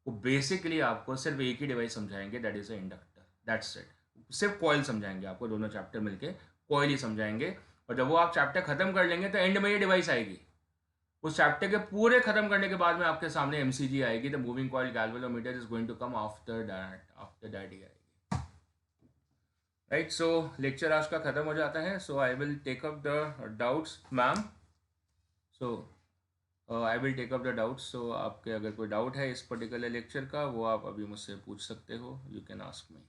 [SPEAKER 1] वो बेसिकली आपको सिर्फ एक ही डिवाइस समझाएंगे, that is a inductor, that's it. सिर्फ कॉयल समझाएंगे आपको, दोनों चैप्टर मिलके कॉयल ही समझाएंगे। और जब वो आप चैप्टर खत्म कर लेंगे तो एंड में ये डिवाइस आएगी, उस चैप्टर के पूरे खत्म करने के बाद में आपके सामने MCG आएगी, the moving coil galvanometer is going to come after that ही आएगी। राइट, सो लेक्चर आज का खत्म हो जाता है, so I will take up the doubts ma'am, so I will take up the doubts. So आपके अगर कोई डाउट है इस पर्टिकुलर लेक्चर का, वो आप अभी मुझसे पूछ सकते हो, यू कैन आस्क मी।